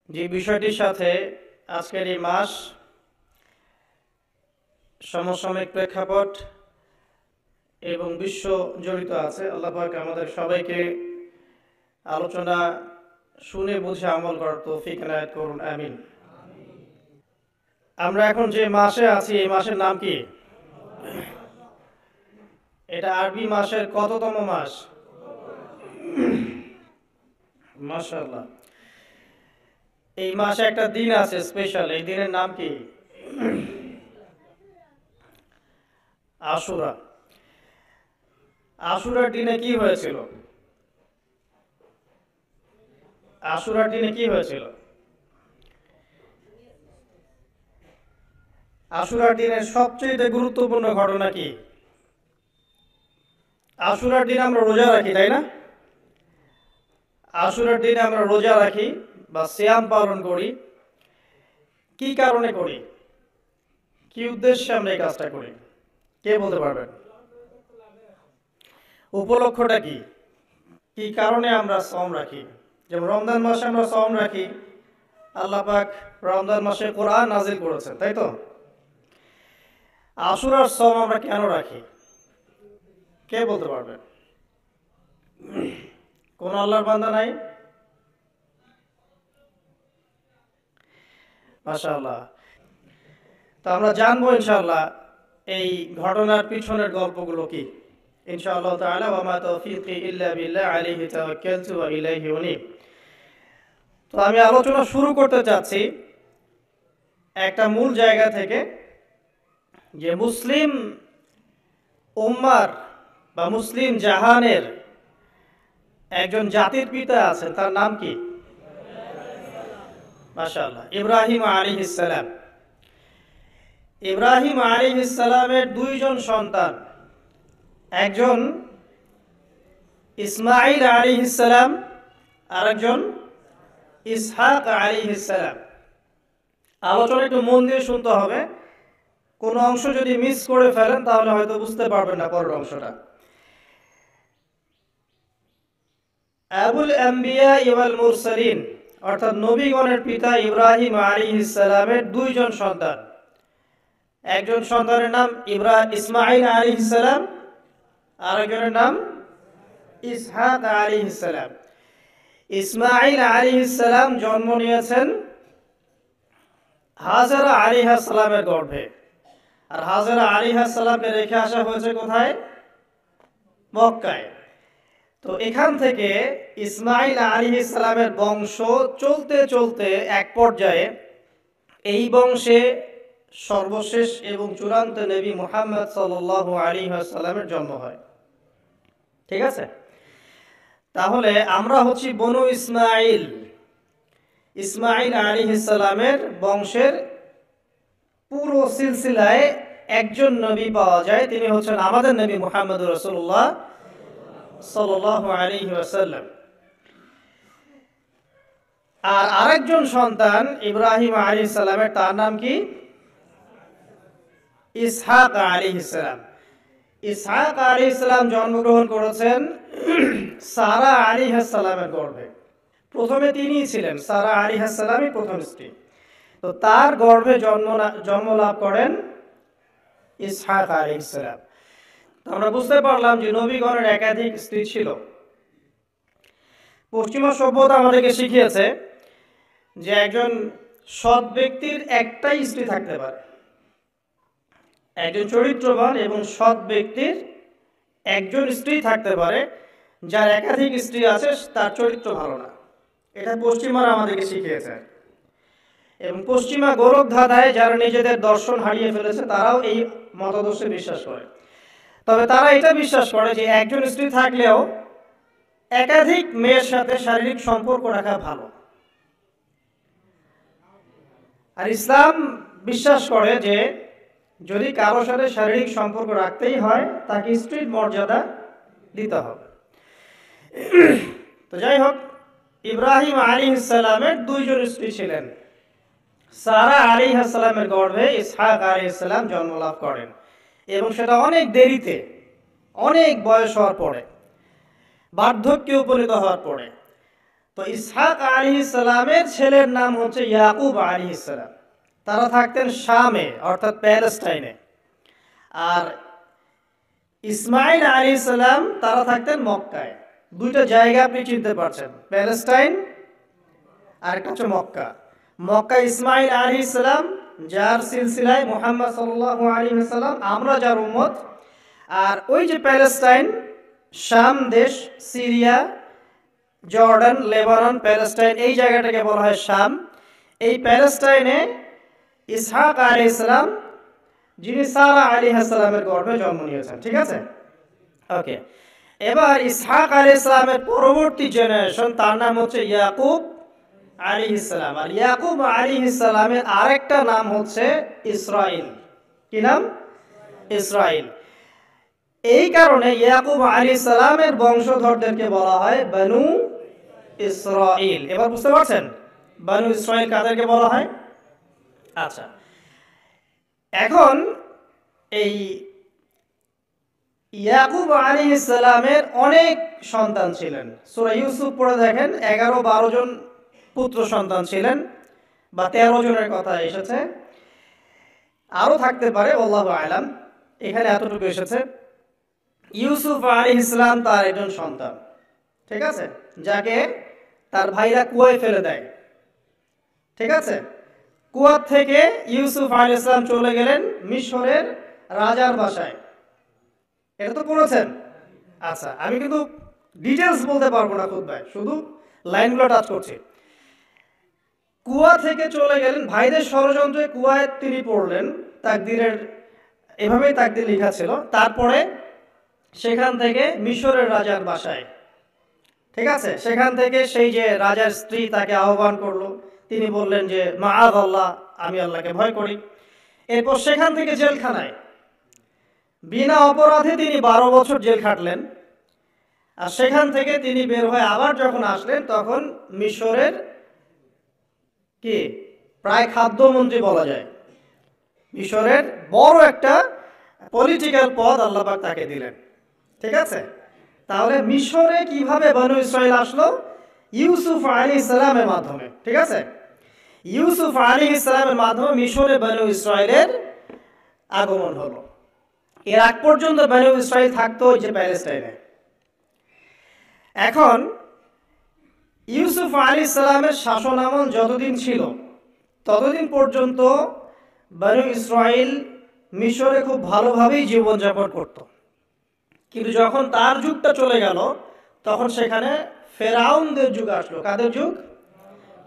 যে বিষয়টির সাথে আজকের এই মাস সমসাময়িক প্রেক্ষাপট এবং বিশ্ব জড়িত আছে, আল্লাহ পাক আমাদের সবাইকে আলোচনা শুনে বুঝে আমল করার তৌফিক এনায়েত করুন, আমিন। আমরা এখন যে মাসে আছি এই মাসের নাম কি? এটা আরবি মাসের কততম মাস? মাশাআল্লাহ। এই মাসে একটা দিন আছে স্পেশাল, এই দিনের নাম কি? আশুরা। আশুরার দিনে কি হয়েছিল? আশুরার দিনে কি হয়েছিল? আশুরার দিনের সবচেয়ে গুরুত্বপূর্ণ ঘটনা কি? আশুরার দিনে আমরা রোজা রাখি, তাই না? আশুরার দিনে আমরা রোজা রাখি বা সিয়াম পালন করি। কি কারণে করি? কি উদ্দেশ্যে আমরা এই কাজটা করি? কে বলতে পারবেন? উপলক্ষটা কি? কি কারণে আমরা সওম রাখি? যেমন রমজান মাসে আমরা সওম রাখি, আল্লাহ পাক রমজান মাসে কোরআন নাজিল করেছেন, তাই তো? আশুরার সওম আমরা কেন রাখি? কে বলতে পারবেন? কোন আল্লাহর বান্দা নাই? মাশাআল্লাহ। তো আমরা জানবো ইনশাআল্লাহ এই ঘটনার পিছনের গল্পগুলো কি। ইনশাআল্লাহ তাআলা, ওয়া মা তাওফীকি ইল্লা বিল্লাহ আলাইহি তাওয়াক্কালতু ওয়া ইলাইহি উনীব। তো আমি আলোচনা শুরু করতে চাচ্ছি একটা মূল জায়গা থেকে, যে মুসলিম উম্মার বা মুসলিম জাহানের একজন জাতির পিতা আছেন, তার নাম কি? মাশাআল্লাহ, ইব্রাহিম আলাইহিস সালাম। ইব্রাহিম আলাইহিস সালামের দুইজন সন্তান, একজন ইসমাঈল আলাইহিস সালাম, আরেকজন ইসহাক আলাইহিস সালাম। আলোচনা একটু মন দিয়ে শুনতে হবে, কোন অংশ যদি মিস করে ফেলেন তাহলে হয়তো বুঝতে পারবেন না পরের অংশটা। আবুল আম্বিয়া ওয়াল মুরসালিন, অর্থাৎ নবীগণের পিতা ইব্রাহিম আলাইহিস সালামের দুইজন সন্তান। একজন সন্তানের নাম ইসমাঈল আলাইহিস সালাম, আরেকজনের নাম ইসহাক আলাইহিস সালাম। ইসমাঈল আলাইহিস সালাম জন্ম নিয়েছেন হাজেরা আলাইহিস সালামের গর্ভে। আর হাজেরা আলাইহিস সালামকে রেখে আসা হয়েছে কোথায়? মক্কায়। তো এখান থেকে ইসমাঈল আলাইহিস সালামের বংশ চলতে চলতে এক পর্যায়ে এই বংশে সর্বশেষ এবং চূড়ান্ত নবী মুহাম্মদ সাল্লাল্লাহু আলাইহি ওয়াসাল্লামের জন্ম হয়। ঠিক আছে? তাহলে আমরা হচ্ছি বনু ইসমাঈল। ইসমাঈল আলাইহিস সালামের বংশের পুরো সিলসিলায় একজন নবী পাওয়া যায়, তিনি হচ্ছেন আমাদের নবী মুহাম্মদ রাসূলুল্লাহ সাল্লাল্লাহু আলাইহি ওয়াসাল্লাম। আর আরেকজন সন্তান ইব্রাহিম আলাইহিস সালামের, তার নাম কি? ইসহাক আলাইহিস সালাম। ইসহাক আলাইহিস সালাম জন্মগ্রহণ করেছেন সারা আলাইহিস সালামের গর্ভে। প্রথমে তিনিই ছিলেন, সারা আলাইহিস সালামই প্রথম স্ত্রী। তো তার গর্ভে জন্ম লাভ করেন ইসহাক আলাইহিস সালাম। তো আমরা বুঝতে পারলাম যে নবীগণের একাধিক স্ত্রী ছিল। পশ্চিমা সভ্যতা আমাদেরকে শিখিয়েছে যে একজন সৎ ব্যক্তির একটাই স্ত্রী থাকতে পারে। একজন চরিত্রবান এবং সৎ ব্যক্তির একজন স্ত্রী থাকতে পারে। যার একাধিক স্ত্রী আছে তার চরিত্র ভালো না। এটা পশ্চিমারা আমাদেরকে শিখিয়েছে। এবং পশ্চিমা গোরখ ধাঁধায় যারা নিজেদের দর্শন হারিয়ে ফেলেছে তারাও এই মতাদর্শে বিশ্বাস করে। তবে তারা এটা বিশ্বাস করে যে একজন স্ত্রী থাকলেও একাধিক মেয়ের সাথে শারীরিক সম্পর্ক রাখা ভালো। আর ইসলাম বিশ্বাস করে যে যদি কারোর সাথে শারীরিক সম্পর্ক রাখতেই হয় তাকে স্ত্রীর মর্যাদা দিতে হবে। তো যাই হোক, ইব্রাহিম আলাইহিস সালামের দুইজন স্ত্রী ছিলেন। সারা আলাইহিস সালামের গর্ভে ইসহাক আলাইহিস সালাম জন্ম লাভ করেন, এবং সেটা অনেক দেরিতে, অনেক বয়স হওয়ার পরে, বার্ধক্যে উপনীত হওয়ার পরে। তো ইসহাক আলাইহিস সালামের ছেলের নাম হচ্ছে ইয়াকুব আলাইহিস সালাম। তারা থাকতেন শামে অর্থাৎ প্যালেস্টাইনে। আর ইসমাইল আলাইহিস সালাম তারা থাকতেন মক্কায়। দুইটা জায়গা আপনি চিনতে পারছেন, প্যালেস্টাইন আর একটা হচ্ছে মক্কা। মক্কা ইসমাইল আলাইহিস সালাম, যার সিলসিলায় মুহাম্মদ সাল্লাল্লাহু আলাইহি ওয়াসাল্লাম, আমরা যার উম্মত। আর ওই যে প্যালেস্টাইন, শাম দেশ, সিরিয়া, জর্ডান, লেবানন, প্যালেস্টাইন, এই জায়গাটাকে বলা হয় শাম। এই প্যালেস্টাইনে ইসহাক আলাইহিস সালাম, যিনি সারা আলাইহিস সালামের গর্ভে জন্ম নিয়েছেন। ঠিক আছে, ওকে। এবার ইসহাক আলাইহিস সালামের পরবর্তী জেনারেশন, তার নাম হচ্ছে ইয়াকুব আলাইহিস সালাম। আর ইয়াকুব আলাইহিস সালামের আরেকটা নাম হচ্ছে ইসরাইল। কি নাম? ইসরাইল। এই কারণে ইয়াকুব আলাইহিস সালামের বংশধরদেরকে বলা হয় বনু ইসরাইল। এবার বুঝতে পারছেন বনু ইসরাইল কাদেরকে বলা হয়? আচ্ছা, এখন এই ইয়াকুব আলাইহিস সালামের অনেক সন্তান ছিলেন। সূরা ইউসুফ পড়ে দেখেন, 11-12 জন পুত্র সন্তান ছিলেন, বা 13 জনের কথা এসেছে, আরো থাকতে পারে, আল্লাহু আ'লাম। এখানে এতটুকু এসেছে। ইউসুফ আলাইহিস সালাম তার একজন সন্তান, ঠিক আছে, যাকে তার ভাইরা কুয়ায় ফেলে দেয়। ঠিক আছে, কুয়া থেকে ইউসুফ আলাইহিস সালাম চলে গেলেন মিশরের রাজার বাসায়। এটা তো পড়েছেন। আচ্ছা, আমি কিন্তু ডিটেলস বলতে পারবো না খুতবায়, শুধু লাইনগুলো টাচ করছি। কুয়া থেকে চলে গেলেন, ভাইদের ষড়যন্ত্রে কুয়ায় তিনি পড়লেন, তাকদীরের এভাবেই তাকদীর লেখা ছিল। তারপরে সেখান থেকে মিশরের রাজার বাসায়, ঠিক আছে, সেখান থেকে সেই যে রাজার স্ত্রী তাকে আহ্বান করলো, তিনি বললেন যে মাআযাল্লাহ, আমি আল্লাহকে ভয় করি। এরপর সেখান থেকে জেলখানায় বিনা অপরাধে তিনি 12 বছর জেল খাটলেন। আর সেখান থেকে তিনি বের হয়ে আবার যখন আসলেন, তখন মিশরের কি প্রায় খাদ্যমন্ত্রী বলা যায়, মিশরের বড় একটা পলিটিক্যাল পদ আল্লাহ পাক তাকে দিলেন। ঠিক আছে, তাহলে মিশরে কিভাবে বনু ইসরাইল আসলো? ইউসুফ আলাইহিস সালামের মাধ্যমে। ঠিক আছে, ইউসুফ আলাইহিস সালামের মাধ্যমে মিশরে বনু ইসরাইলের আগমন হলো। এর আগ পর্যন্ত বনু ইসরাইল থাকতো ওই যে প্যালেস্টাইনে। এখন ইউসুফ আলাইহিস সালামের শাসন আমল যতদিন ছিল, ততদিন পর্যন্ত বনু ইসরাইল মিশরে খুব ভালোভাবেই জীবনযাপন করত। কিন্তু যখন তার যুগটা চলে গেল, তখন সেখানে ফেরাউনদের যুগ আসলো। কাদের যুগ?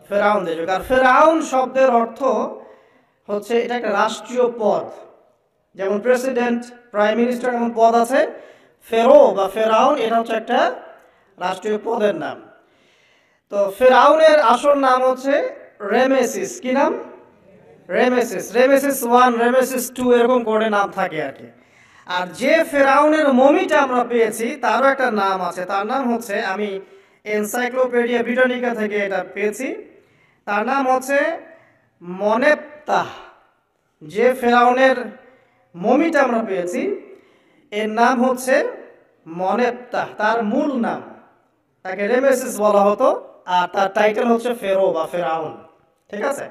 ফেরাউনদের যুগ। আর ফেরাউন শব্দের অর্থ হচ্ছে, এটা একটা রাষ্ট্রীয় পদ, যেমন প্রেসিডেন্ট, প্রাইম মিনিস্টার এমন পদ আছে। ফেরো বা ফেরাউন, এটা হচ্ছে একটা রাষ্ট্রীয় পদের নাম। তো ফেরাউনের আসল নাম হচ্ছে রেমেসিস। কি নাম? রেমেসিস। রেমেসিস 1, রেমেসিস 2 এরকম করে নাম থাকে আর কি। আর যে ফেরাউনের মমিটা আমরা পেয়েছি, তারও একটা নাম আছে। তার নাম হচ্ছে, আমি এনসাইক্লোপিডিয়া ব্রিটানিকা থেকে এটা পেয়েছি, তার নাম হচ্ছে মনেপ্তাহ। যে ফেরাউনের মমিটা আমরা পেয়েছি, এর নাম হচ্ছে মনেপ্তাহ। তার মূল নাম, তাকে রেমেসিস বলা হতো, আর তার টাইটেল হচ্ছে ফেরো বা ফেরাউন। ঠিক আছে,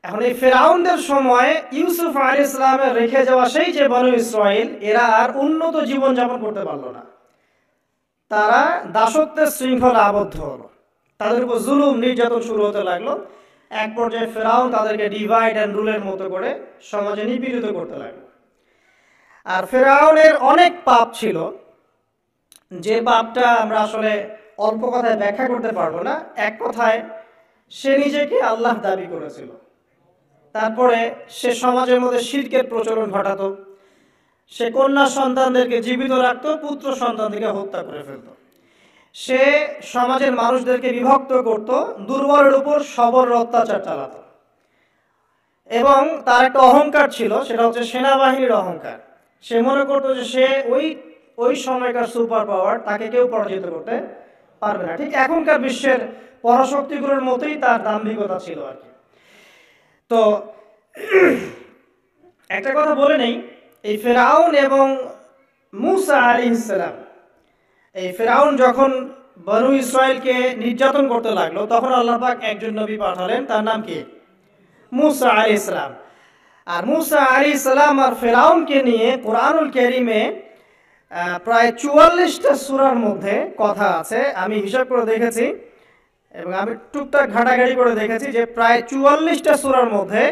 এখন এই ফেরাউনদের সময় ইউসুফ আলাইহিস সালামের রেখে যাওয়া সেই যে বনু ইসরাইল, এরা আর উন্নত জীবন যাপন করতে পারলো না। তারা দাসত্বের শৃঙ্খলা আবদ্ধ হলো, তাদের উপর জুলুম নির্যাতন শুরু হতে লাগলো। এক পর্যায়ে ফেরাউন তাদেরকে ডিভাইড অ্যান্ড রুলের মতো করে সমাজে নিপীড়িত করতে লাগলো। আর ফেরাউনের অনেক পাপ ছিল, যে পাপটা আমরা আসলে অল্প কথায় ব্যাখ্যা করতে পারবো না। এক কথায়, সে নিজেকে আল্লাহ দাবি করেছিল। তারপরে সে সমাজের মধ্যে শিরকের প্রচলন ঘটাতো। সে কন্যা সন্তানদেরকে জীবিত রাখতো, পুত্র সন্তানদেরকে হত্যা করে ফেলত। সে সমাজের মানুষদেরকে বিভক্ত করত, দুর্বলের উপর সবলের অত্যাচার চালাতো। এবং তার একটা অহংকার ছিল, সেটা হচ্ছে সেনাবাহিনীর অহংকার। সে মনে করতো যে সে ওই সময়কার সুপার পাওয়ার, তাকে কেউ পরাজিত করতে পারবে না। ঠিক এখনকার বিশ্বের পরাশক্তিগুলোর মতোই তার দাম্ভিকতা ছিল আর কি। তো একটা কথা বলে নেই, এই ফেরাউন এবং মূসা আলাইহিস সালাম, এই ফেরাউন যখন বনু ইসরায়েলকে নির্যাতন করতে লাগলো, তখন আল্লাহ পাক একজন নবী পাঠালেন, তার নাম কি? মুসা আলাইহিস সালাম। আর মুসা আলাইহিস সালাম আর ফেরাউনকে নিয়ে কোরআনুল কারীমে প্রায় 44টা সূরার মধ্যে কথা আছে। আমি হিসাব করে দেখেছি এবং আমি টুকটাক ঘাটাঘাটি করে দেখেছি যে প্রায় 44টা সূরার মধ্যে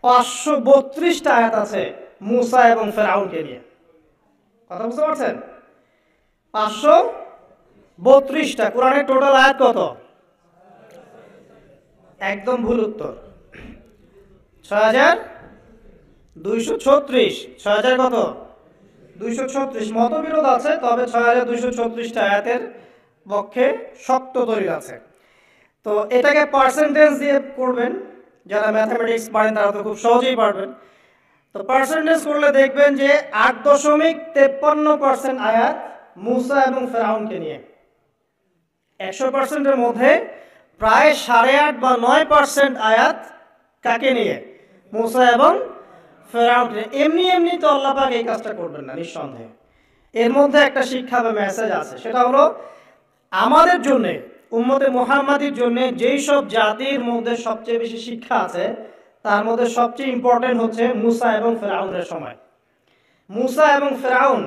532টা আয়াত আছে মুসা এবং ফেরাউনকে নিয়ে। কথা বুঝতে পারছেন? 532টা। কোরআনের টোটাল আয়াত কত? একদম ভুল উত্তর, 6236। 6000 কত? 236। মতবিরোধ আছে, তবে 6236টা আয়াতের পক্ষে শক্ত দলিল আছে। তো এটাকে পার্সেন্টেজ দিয়ে করবেন, যারা ম্যাথামেটিক্স পারেন তারা তো খুব সহজেই পারবেন। তো পার্সেন্টেজ করলে দেখবেন যে 8.53% আয়াত মুসা এবং ফেরাউনকে নিয়ে। 100%-এর মধ্যে প্রায় 8.5 বা 9% আয়াত কাকে নিয়ে? মুসা এবং ফেরাউনকে। এমনি এমনি তো আল্লাহ পাক এই কাজটা করবেন না নিঃসন্দেহে। এর মধ্যে একটা শিক্ষা বা মেসেজ আছে, সেটা হলো আমাদের জন্যে, উম্মতে মুহাম্মাদির জন্য যেই সব জাতির মধ্যে সবচেয়ে বেশি শিক্ষা আছে তার মধ্যে সবচেয়ে ইম্পর্টেন্ট হচ্ছে মুসা এবং ফেরাউনের সময়। মুসা এবং ফেরাউন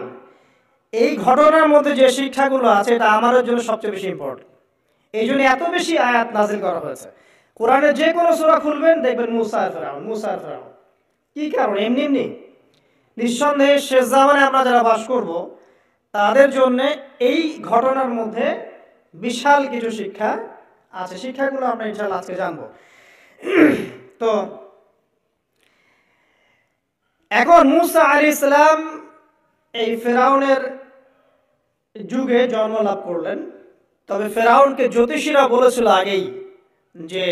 এই ঘটনার মধ্যে যে শিক্ষাগুলো আছে এটা আমাদের জন্য সবচেয়ে বেশি ইম্পর্টেন্ট। এই জন্য এত বেশি আয়াত নাজিল করা হয়েছে। কোরআনের যে কোনো সূরা খুলবেন দেখবেন মুসা আর ফেরাউন, মুসা আর ফেরাউন। কি কারণ? এমনি এমনি নিঃসন্দেহে শেষ জামানে আমরা যারা বাস করব তাদের জন্য এই ঘটনার মধ্যে বিশাল কিছু শিক্ষা আছে। শিক্ষাগুলো আমরা ইনশাআল্লাহ আজকে জানবো। তো এখন মুসা আলাইহিস সালাম এই ফেরাউনের যুগে জন্ম লাভ করলেন। তবে ফেরাউনকে জ্যোতিষীরা বলেছিল আগেই যে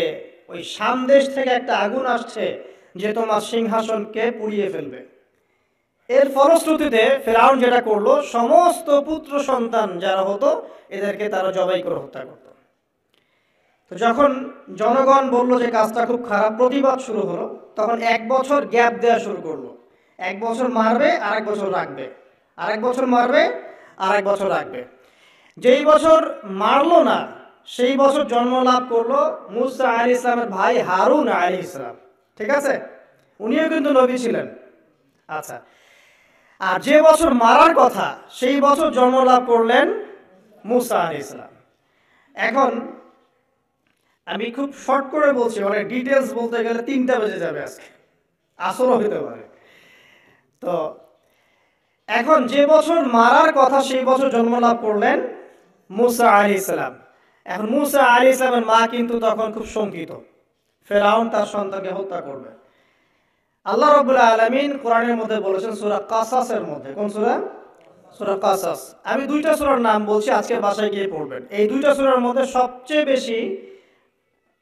ওই শাম দেশ থেকে একটা আগুন আসছে যে তোমার সিংহাসনকে পুড়িয়ে ফেলবে। এর ফলশ্রুতিতে ফেরাউন যেটা করলো, সমস্ত পুত্র সন্তান যারা হতো এদেরকে তারা জবাই করে হত্যা করত। তো যখন জনগণ বলল যে কাজটা খুব খারাপ, প্রতিবাদ শুরু হলো, তখন 1 বছর গ্যাপ দেওয়া শুরু করলো। 1 বছর মারবে, আরেক বছর রাখবে, আরেক বছর মারবে, আরেক বছর রাখবে। যেই বছর মারলো না সেই বছর জন্ম লাভ করলো মুসা আলাইহিস সালামের ভাই হারুন আলাইহিস সালাম। ঠিক আছে, উনিও কিন্তু নবী ছিলেন। আচ্ছা, আর যে বছর মারার কথা সেই বছর জন্ম লাভ করলেন মুসা আলাইহিস সালাম। এখন আমি খুব শর্ট করে বলছি, অনেক ডিটেলস বলতে গেলে 3টা বেজে যাবে, আজকে আসরও হতে পারে। তো এখন যে বছর মারার কথা সেই বছর জন্ম লাভ করলেন মুসা আলাইহিস সালাম। এখন মুসা আলাইহিস সালামের মা কিন্তু তখন খুব শঙ্কিত, ফেরাউন তার সন্তানকে হত্যা করবে। আল্লাহ রাব্বুল আলামিন কোরআনের মধ্যে বলেছেন সূরা কাসাসের মধ্যে। কোন সূরা? সূরা কাসাস। আমি 2টা সূরার নাম বলছি, আজকে বাসায় গিয়ে পড়বেন। এই 2টা সূরার মধ্যে সবচেয়ে বেশি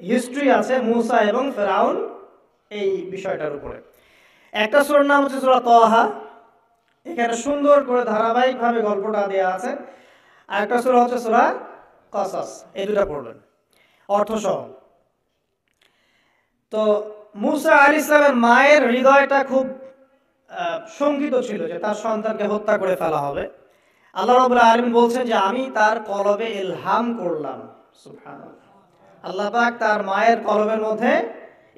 হিস্ট্রি আছে মুসা এবং ফেরাউন এই বিষয়টার উপরে। একটা সূরার নাম হচ্ছে সূরা তাহা, এখানে সুন্দর করে ধারাবাহিকভাবে গল্পটা দেওয়া আছে। আর একটা সূরা হচ্ছে সূরা কাসাস। এই 2টা পড়বেন অর্থ সহ। তো মুসা আলাইহিস সালামের মায়ের হৃদয়টা খুব শঙ্কিত ছিল যে তার সন্তানকে হত্যা করে ফেলা হবে। আল্লাহ রাব্বুল আলামিন বলছেন যে আমি তার কলবে ইলহাম করলাম। সুবহানাল্লাহ। আল্লাহ পাক তার মায়ের কলবের মধ্যে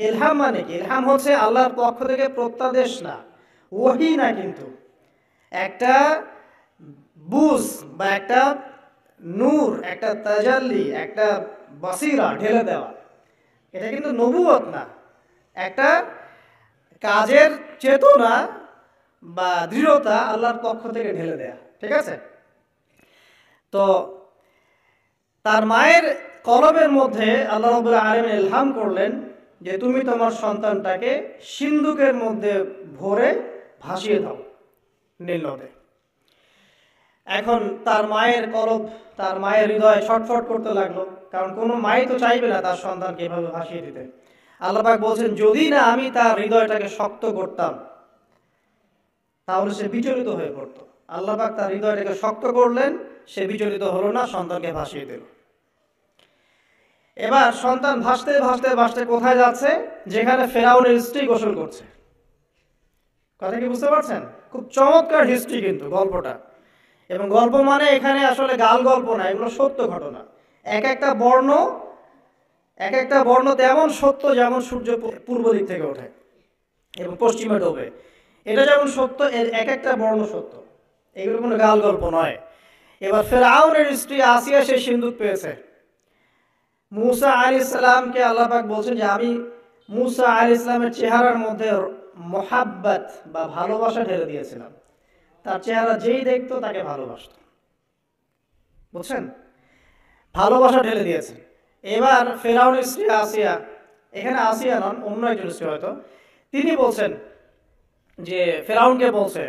ইলহাম, মানে কি? ইলহাম হচ্ছে আল্লাহর পক্ষ থেকে প্রত্যাদেশ না, ওহী না, কিন্তু একটা বুঝ বা একটা নূর, একটা তাজাল্লি, একটা বাসিরা ঢেলে দেওয়া। এটা কিন্তু নবুয়ত না, একটা কাজের চেতনা বা দৃঢ়তা আল্লাহর পক্ষ থেকে ঢেলে দেয়া। ঠিক আছে, তো তার মায়ের কলবের মধ্যে আল্লাহ রাব্বুল আলামিন ইলহাম করলেন যে তুমি তোমার সন্তানটাকে সিন্ধুকের মধ্যে ভরে ভাসিয়ে দাও নীল নদে। এখন তার মায়ের কলব, তার মায়ের হৃদয় ছটফট করতে লাগলো, কারণ কোনো মাই তো চাইবে না তার সন্তানকে এভাবে ভাসিয়ে দিতে। আল্লাহ পাক বলছেন যদি না আমি তার হৃদয়টাকে শক্ত করতাম তাহলে সে বিচলিত হয়ে পড়তো। আল্লাহ পাক তার হৃদয়টাকে শক্ত করলেন, সে বিচলিত হলো না, সন্তানকে ভাসিয়ে দিল। এবার সন্তান ভাসতে ভাসতে ভাসতে কোথায় যাচ্ছে? যেখানে ফেরাউনের স্ত্রী গোসল করছে। কথা কি বুঝতে পারছেন? খুব চমৎকার হিস্ট্রি কিন্তু গল্পটা। এবং গল্প মানে এখানে আসলে গাল গল্প না, এগুলো সত্য ঘটনা। এক একটা বর্ণ তেমন সত্য যেমন সূর্য পূর্ব দিক থেকে ওঠে এবং পশ্চিমে ডোবে, এটা যেমন সত্য, এর এক একটা বর্ণ সত্য, এগুলো কোনো গাল গল্প নয়। এবার ফেরাউনের স্ত্রী আসিয়া সে সিন্দুক পেয়েছে। মুসা আলাইহিস সালামকে আল্লাহ পাক বলছেন যে আমি মুসা আলাইহিস সালামের চেহারার মধ্যে মোহাব্বত বা ভালোবাসা ঢেলে দিয়েছিলাম। তার চেহারা যেই দেখতো তাকে ভালোবাসত, বুঝছেন, ভালোবাসা ঢেলে দিয়েছে। এবার ফেরাউনের স্ত্রী আসিয়া, এখানে আসিয়া নন, অন্য একজন স্ত্রী হয়তো, তিনি বলছেন যে ফেরাউনকে বলছে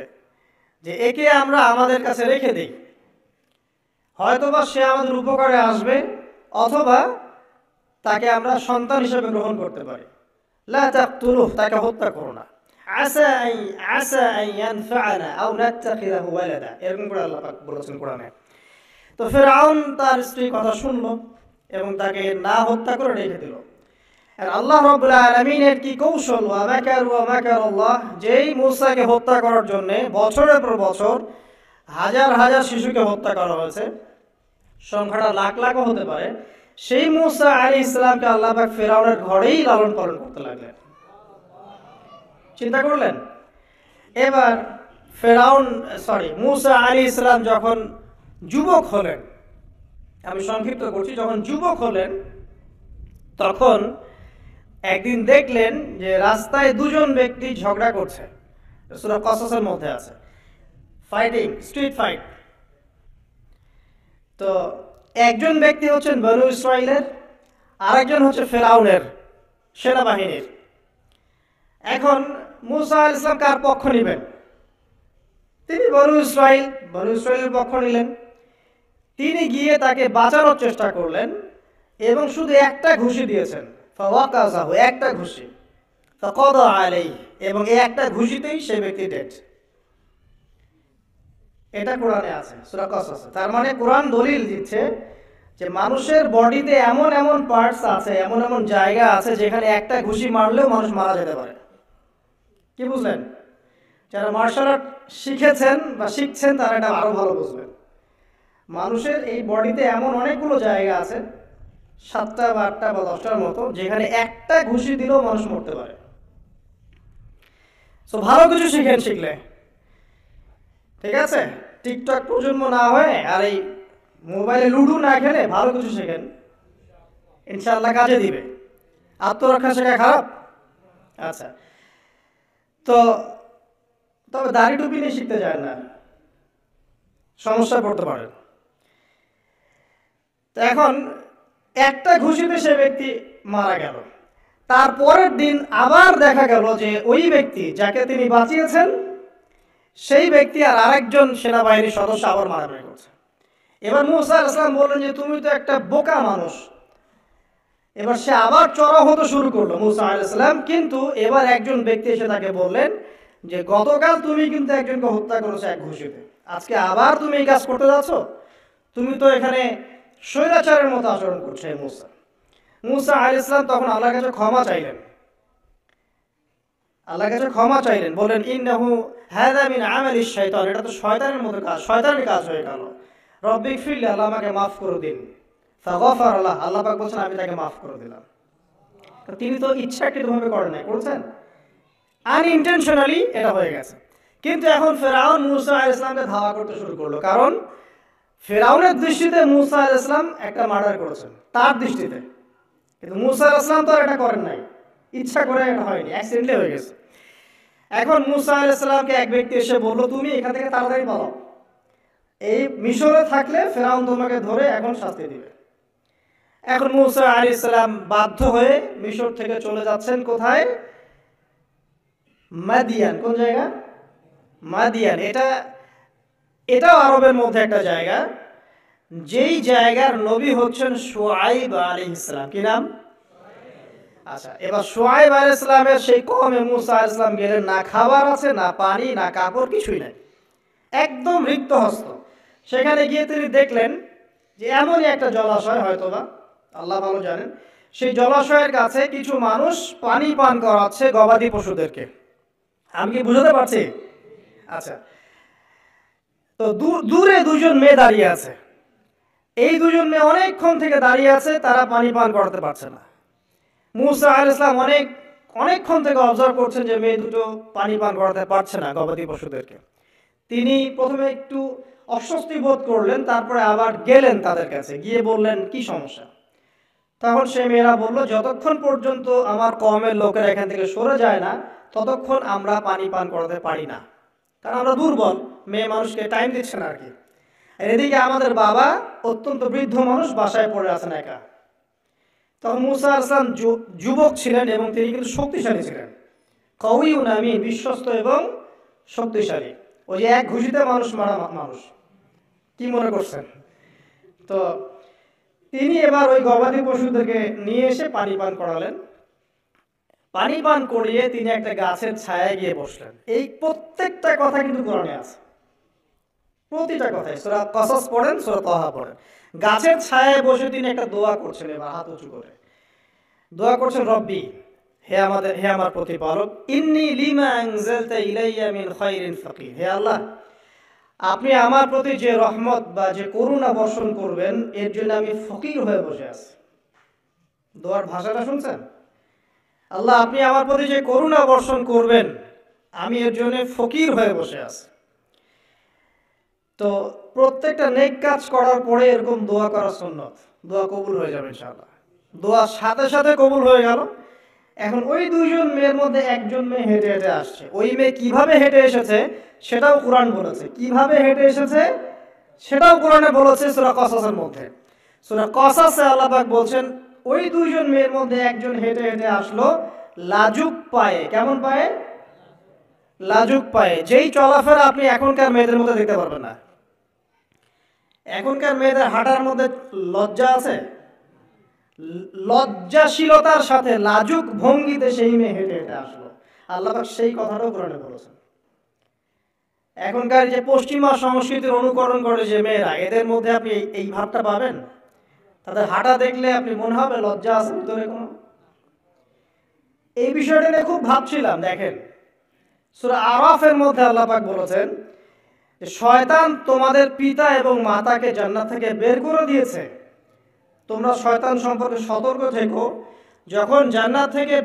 যে একে আমরা আমাদের কাছে রেখে দিই, হয়তোবা সে আমাদের উপকারে আসবে, অথবা তাকে আমরা সন্তান হিসেবে গ্রহণ করতে পারি। লা তাকতুলুহু, তাকে হত্যা করো না। আসা আন ইয়ানফা'না আও নাত্তাখিযাহু ওয়ালাদা, এরকম করে আল্লাহ পাক বলেছেন কোরআনে। তো ফেরাউন তার স্ত্রীর কথা শুনলো এবং তাকে না হত্যা করে রেখে দিল। আর আল্লাহ রাব্বুল আলামিনের কি কৌশল, ওয়া মাকারুল্লাহ, যেই মূসাকে হত্যা করার জন্য বছরের পর বছর হাজার হাজার শিশুকে হত্যা করা হয়েছে, সংখ্যাটা লাখ লাখও হতে পারে, সেই মূসা আলাইহিস সালামকে আল্লাহ পাক ফেরাউনের ঘরেই লালন পালন করতে লাগলেন। চিন্তা করলেন? এবার মূসা আলাইহিস সালাম যখন যুবক হলেন, আমি সংক্ষিপ্ত করছি, যখন যুবক হলেন তখন একদিন দেখলেন যে রাস্তায় দুজন ব্যক্তি ঝগড়া করছে। সূরা কসসের মধ্যে আছে, ফাইটিং, স্ট্রিট ফাইট। তো একজন ব্যক্তি হচ্ছেন বনু ইসরাইলের, আরেকজন হচ্ছে ফেরাউনের সেনাবাহিনীর। এখন মূসা আলাইহিস সালাম কার পক্ষ নেবেন? তিনি বনু ইসরাইলের পক্ষ নিলেন। তিনি গিয়ে তাকে বাঁচানোর চেষ্টা করলেন এবং শুধু একটা ঘুষি দিয়েছেন, ফাওয়াকাযাহু, একটা ঘুষি, ফাকাদা আলাইহি, এবং এই একটা ঘুষিতেই সেই ব্যক্তি ডেড। এটা কোরআনে আছে, সূরা কসস। তার মানে কোরআন দলিল দিচ্ছে যে মানুষের বডিতে এমন এমন পার্টস আছে, এমন এমন জায়গা আছে যেখানে একটা ঘুষি মারলেও মানুষ মারা যেতে পারে। কি বুঝলেন? যারা মার্শাল আর্ট শিখেছেন বা শিখছেন তারা এটা আরো ভালো বুঝবেন। মানুষের এই বডিতে এমন অনেকগুলো জায়গা আছে, 7টা বা 8টা বা 10টার মতো, যেখানে একটা ঘুষি দিলেও মানুষ মরতে পারে। তো ভালো কিছু শিখলে, ঠিক আছে, টিকটক প্রজন্ম না হয়ে আর এই মোবাইলে লুডো না খেলে ভালো কিছু শেখেন, ইনশাআল্লাহ কাজে দিবে। আত্মরক্ষা শেখা খারাপ? আচ্ছা, তো তবে দাড়ি টুপি নিয়ে শিখতে যায় না, সমস্যায় পড়তে পারেন। তো এখন একটা ঘুষিতে সে ব্যক্তি মারা গেল। তারপরের দিন আবার দেখা গেল যে ওই ব্যক্তি যাকে তিনি বাঁচিয়েছেন সেই ব্যক্তি আর আরেকজন সেনাবাহিনীর সদস্য আবার মারামারি করছে। এবার মূসা আলাইহিস সালাম বললেন যে তুমি তো একটা বোকা মানুষ। এবার সে আবার চড়াও হতে শুরু করলো মূসা আলাইহিস সালাম, কিন্তু এবার একজন ব্যক্তি এসে তাকে বললেন যে গতকাল তুমি কিন্তু একজনকে হত্যা করেছো এক ঘুষিতে, আজকে আবার তুমি এই কাজ করতে যাচ্ছ, তুমি তো এখানে স্বৈরাচারের মতো আচরণ করছো। মূসা আলাইহিস সালাম তখন আল্লাহর কাছে ক্ষমা চাইলেন, বলেন ইন্নাহু হাযা মিন আমালিশ শাইতান, এটা তো শয়তানের মতো কাজ, শয়তানের কাজ হয়ে গেল। রব্বিক ফিরলি, আল্লাহ আমাকে মাফ করে দিন। ফাগফার আল্লাহ, আল্লাহ পাক বলছেন আমি তাকে মাফ করে দিলাম। তিনি তো ইচ্ছাকৃতভাবে করেন নাই, করেছেন আনইনটেনশনালি, এটা হয়ে গেছে। কিন্তু এখন ফেরাউন মূসা আলাইহিস সালামকে ধাওয়া করতে শুরু করলো, কারণ ফেরাউনের দৃষ্টিতে মূসা আলাইহিস সালাম একটা মার্ডার করেছেন তার দৃষ্টিতে, কিন্তু মূসা আলাইহিস সালাম তো এটা করেন নাই, ইচ্ছা করে এটা হয়নি, অ্যাক্সিডেন্টলি হয়ে গেছে। এখন মূসা আলাইহিস সালামকে এক ব্যক্তি এসে বললো তুমি এখান থেকে তাড়াতাড়ি পালাও, এই মিশরে থাকলে ফেরাউন তোমাকে ধরে এখন শাস্তি দিবে। এখন মূসা আলাইহিস সালাম বাধ্য হয়ে মিশর থেকে চলে যাচ্ছেন কোথায়? মাদিয়ান। কোন জায়গা? মাদিয়ান। এটাও আরবের মধ্যে একটা জায়গা, যেই জায়গার নবী হচ্ছেন শুআয়ব আলাইহিস সালাম। কি নাম? আচ্ছা, এবার শুআয়ব আলাইহিস সালামের সেই কওমে মূসা আলাইহিস সালাম গেলেন, না খাবার আছে, না পানি, না কাপড়, কিছুই নাই, একদম রিক্ত হস্ত। সেখানে গিয়ে তিনি দেখলেন যে এমনই একটা জলাশয়, হয়তোবা আল্লাহ ভালো জানেন, সেই জলাশয়ের কাছে কিছু মানুষ পানি পান করাচ্ছে গবাদি পশুদেরকে। আমি কি বুঝাতে পারছি? আচ্ছা, তো দূরে দুজন মেয়ে দাঁড়িয়ে আছে। এই দুজন মেয়ে অনেকক্ষণ থেকে দাঁড়িয়ে আছে, তারা পানি পান করতে পারছে না। মুসা আলাইহিস সালাম অনেকক্ষণ থেকে অবজার্ভ করছেন যে মেয়ে দুটো পানি পান করাতে পারছে না গবাদি পশুদেরকে। তিনি প্রথমে একটু অস্বস্তি বোধ করলেন, তারপরে আবার গেলেন তাদের কাছে, গিয়ে বললেন কি সমস্যা। তখন সে মেয়েরা বলল, যতক্ষণ পর্যন্ত আমার কওমের লোকেরা এখান থেকে সরে যায় না ততক্ষণ আমরা পানি পান করাতে পারি না, কারণ আমরা দুর্বল, মেয়ে মানুষকে টাইম দিচ্ছে না আর কি। এদিকে আমাদের বাবা অত্যন্ত বৃদ্ধ মানুষ, বাসায় পড়ে আছেন একা। তখন মুসা আলাইহিস সালাম যুবক ছিলেন এবং তিনি কিন্তু শক্তিশালী ছিলেন, কওয়িউন আমিন, বিশ্বস্ত এবং শক্তিশালী। ওই যে এক ঘুষিতে মানুষ মারা মানুষ, কি মনে করছেন? তো তিনি এবার ওই গবাদি পশুদেরকে নিয়ে এসে পানি পান করালেন। পানি পান করিয়ে তিনি একটা গাছের ছায়ায় গিয়ে বসলেন। এই প্রত্যেকটা কথা কিন্তু কোরআনে আছে, প্রতিটা কথাই। সূরা কসস পড়েন, সূরা তাহা পড়েন। গাছের ছায়ায় বসে তিনি একটা দোয়া করছেন, এবার হাত উঁচু করে দোয়া করছেন, রব্বি, হে আমার প্রতিপালক, ইন্নী লিমা আনজালতা ইলাইয়া মিন খায়রিন ফাকির, হে আল্লাহ, আপনি আমার প্রতি যে রহমত বা যে করুণা বর্ষণ করবেন এর জন্য আমি ফকির হয়ে বসে আছি। দোয়ার ভাষাটা শুনছেন? আল্লাহ, আপনি আমার প্রতি যে করুণা বর্ষণ করবেন আমি এর জন্য ফকির হয়ে বসে আছি। তো প্রত্যেকটা নেক কাজ করার পরে এরকম দোয়া করা সুন্নত, দোয়া কবুল হয়ে যাবে ইনশাআল্লাহ। দোয়া সাথে সাথে কবুল হয়ে গেল। এখন ওই দুইজন মেয়ের মধ্যে একজন মেয়ে হেঁটে হেঁটে আসছে। ওই মেয়ে কিভাবে হেঁটে এসেছে সেটাও কোরআন বলেছে, কিভাবে হেঁটে এসেছে সেটাও কোরআনে বলেছে সূরা কসসের মধ্যে। সূরা কসসে আল্লাহ পাক বলছেন, ওই দুইজন মেয়ের মধ্যে একজন হেঁটে হেঁটে আসলো লাজুক পায়ে। কেমন পায়ে? লাজুক পায়ে। যেই চলাফেরা আপনি এখনকার মেয়েদের মধ্যে দেখতে পারবেন না। এখনকার মেয়েদের হাঁটার মধ্যে লজ্জা আছে, লজ্জাশীলতার সাথে লাজুক ভঙ্গিতে সেই মেয়ে হেঁটে হেঁটে আসলো। আল্লাহ পাক সেই কথাটাও কোরআনে বলেছেন। এখনকার যে পশ্চিমা সংস্কৃতির অনুকরণ করে যে মেয়েরা, এদের মধ্যে আপনি এই ভাবটা পাবেন। তাদের হাঁটা দেখলে আপনি মনে হবে লজ্জা আছে ভিতরে কোনো। এই বিষয়টা নিয়ে খুব ভাবছিলাম। দেখেন, সূরা আরাফের মধ্যে আল্লাহ পাক বলেছেন যে শয়তান তোমাদের পিতা এবং মাতাকে জান্নাত থেকে বের করে দিয়েছে, তোমরা শয়তান সম্পর্কে সতর্ক থেকো। যখন জান্নাত থেকে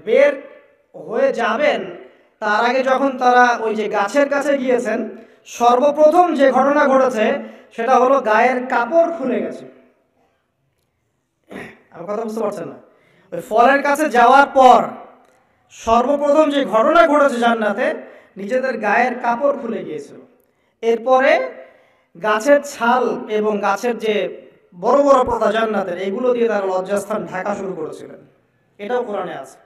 বের হয়ে যাবেন তার আগে যখন তারা ওই যে গাছের কাছে গিয়েছেন, সর্বপ্রথম যে ঘটনা ঘটেছে সেটা হলো গায়ের কাপড় খুলে গেছে। আমার কথা বুঝতে পারছেন না? ওই ফলের কাছে যাওয়ার পর সর্বপ্রথম যে ঘটনা ঘটেছে জান্নাতে, নিজেদের গায়ের কাপড় খুলে গিয়েছিল। এরপরে গাছের ছাল এবং গাছের যে বড় বড় পাতা জান্নাতের, এগুলো দিয়ে তারা লজ্জাস্থান ঢাকা শুরু করেছিলেন। এটাও কোরআনে আছে।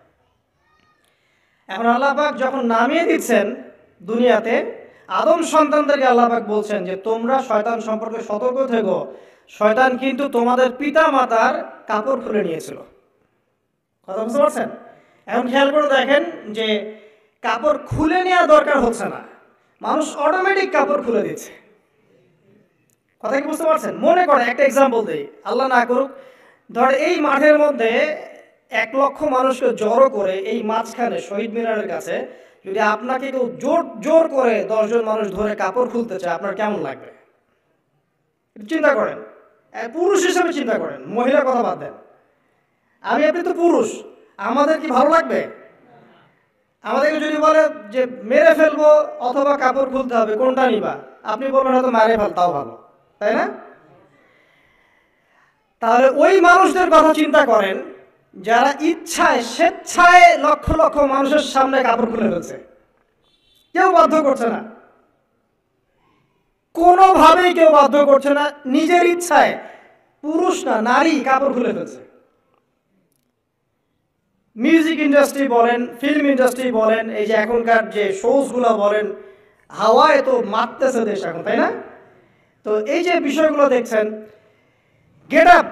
এখন আল্লাহ পাক যখন নামিয়ে দিচ্ছেন দুনিয়াতে, আদম সন্তানদেরকে আল্লাহ পাক বলছেন যে তোমরা শয়তান সম্পর্কে সতর্ক থেকো, শয়তান কিন্তু তোমাদের পিতা মাতার কাপড় খুলে নিয়েছিল। কথা বুঝতে পারছেন? এখন খেয়াল করে দেখেন যে কাপড় খুলে নেওয়া দরকার হচ্ছে না, মানুষ অটোমেটিক কাপড় খুলে দিচ্ছে। কথা কি বুঝতে পারছেন? মনে করে একটা এক্সাম্পল দেই, আল্লাহ না করুক, ধর এই মাঠের মধ্যে 1 লক্ষ মানুষকে জড়ো করে এই মাঝখানে শহীদ মিনারের কাছে যদি আপনাকে কেউ জোর করে 10 জন মানুষ ধরে কাপড় খুলতে চায়, আপনার কেমন লাগবে? চিন্তা করেন, পুরুষ হিসেবে চিন্তা করেন, মহিলার কথা বাদ দেন। আমি আপনি তো পুরুষ, আমাদের কি ভালো লাগবে? আমাদেরকে যদি বলে যে মেরে ফেলবো অথবা কাপড় খুলতে হবে, কোনটা নিবা? আপনি বলবেন হয়তো মারে ফেল, তাও ভালো, তাই না? তাহলে ওই মানুষদের কথা চিন্তা করেন যারা ইচ্ছায় স্বেচ্ছায় লক্ষ লক্ষ মানুষের সামনে কাপড় খুলে ফেলছে, কেউ বাধ্য করছে না, কোনোভাবেই কেউ বাধ্য করছে না, নিজের ইচ্ছায় পুরুষ না নারী কাপড় খুলে ফেলছে। মিউজিক ইন্ডাস্ট্রি বলেন, ফিল্ম ইন্ডাস্ট্রি বলেন, এই যে এখনকার যে শোগুলো বলেন, হাওয়ায় তো মারতেছে দেশ এখন, তাই না? তো এই যে বিষয়গুলো দেখছেন, গেট আপ,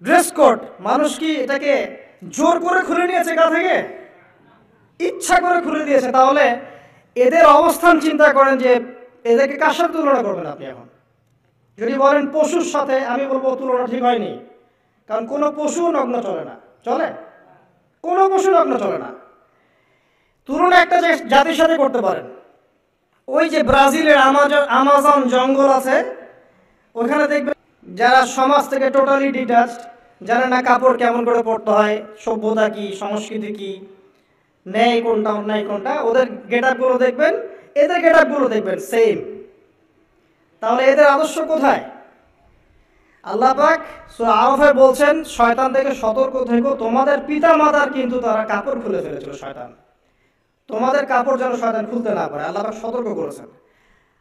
ড্রেস কোড, মানুষ কি এটাকে জোর করে খুলে নিয়েছে গা থেকে? ইচ্ছা করে খুলে দিয়েছে। তাহলে এদের অবস্থান চিন্তা করেন যে এদেরকে কার সাথে তুলনা করবেন আপনি? এখন যদি বলেন পশুর সাথে, আমি বলবো তুলনা ঠিক হয়নি, কারণ কোনো পশু নগ্ন চলে না। চলে? কোনো পশু নগ্ন চলে না। তুলনা একটা জাতির সাথে করতে পারেন, ওই যে ব্রাজিলের আমাজন জঙ্গল আছে, ওখানে দেখবেন যারা সমাজ থেকে টোটালি ডিটাচড, জানে না কাপড় কেমন করে পরতে হয়, সভ্যতা কি, সংস্কৃতি কি, ন্যায় কোনটা অন্যায় কোনটা, ওদের গেট আপগুলো দেখবেন, এদের গেট আপগুলো দেখবেন সেম। তাহলে এদের আদর্শ কোথায়? আল্লাহ পাক সূরা আরাফে বলছেন, শয়তান থেকে সতর্ক থেকো, তোমাদের পিতা মাতার কিন্তু তারা কাপড় খুলে ফেলেছিল শয়তান, তোমাদের কাপড় যেন শয়তান খুলতে না পারে, আল্লাহ পাক সতর্ক করেছেন।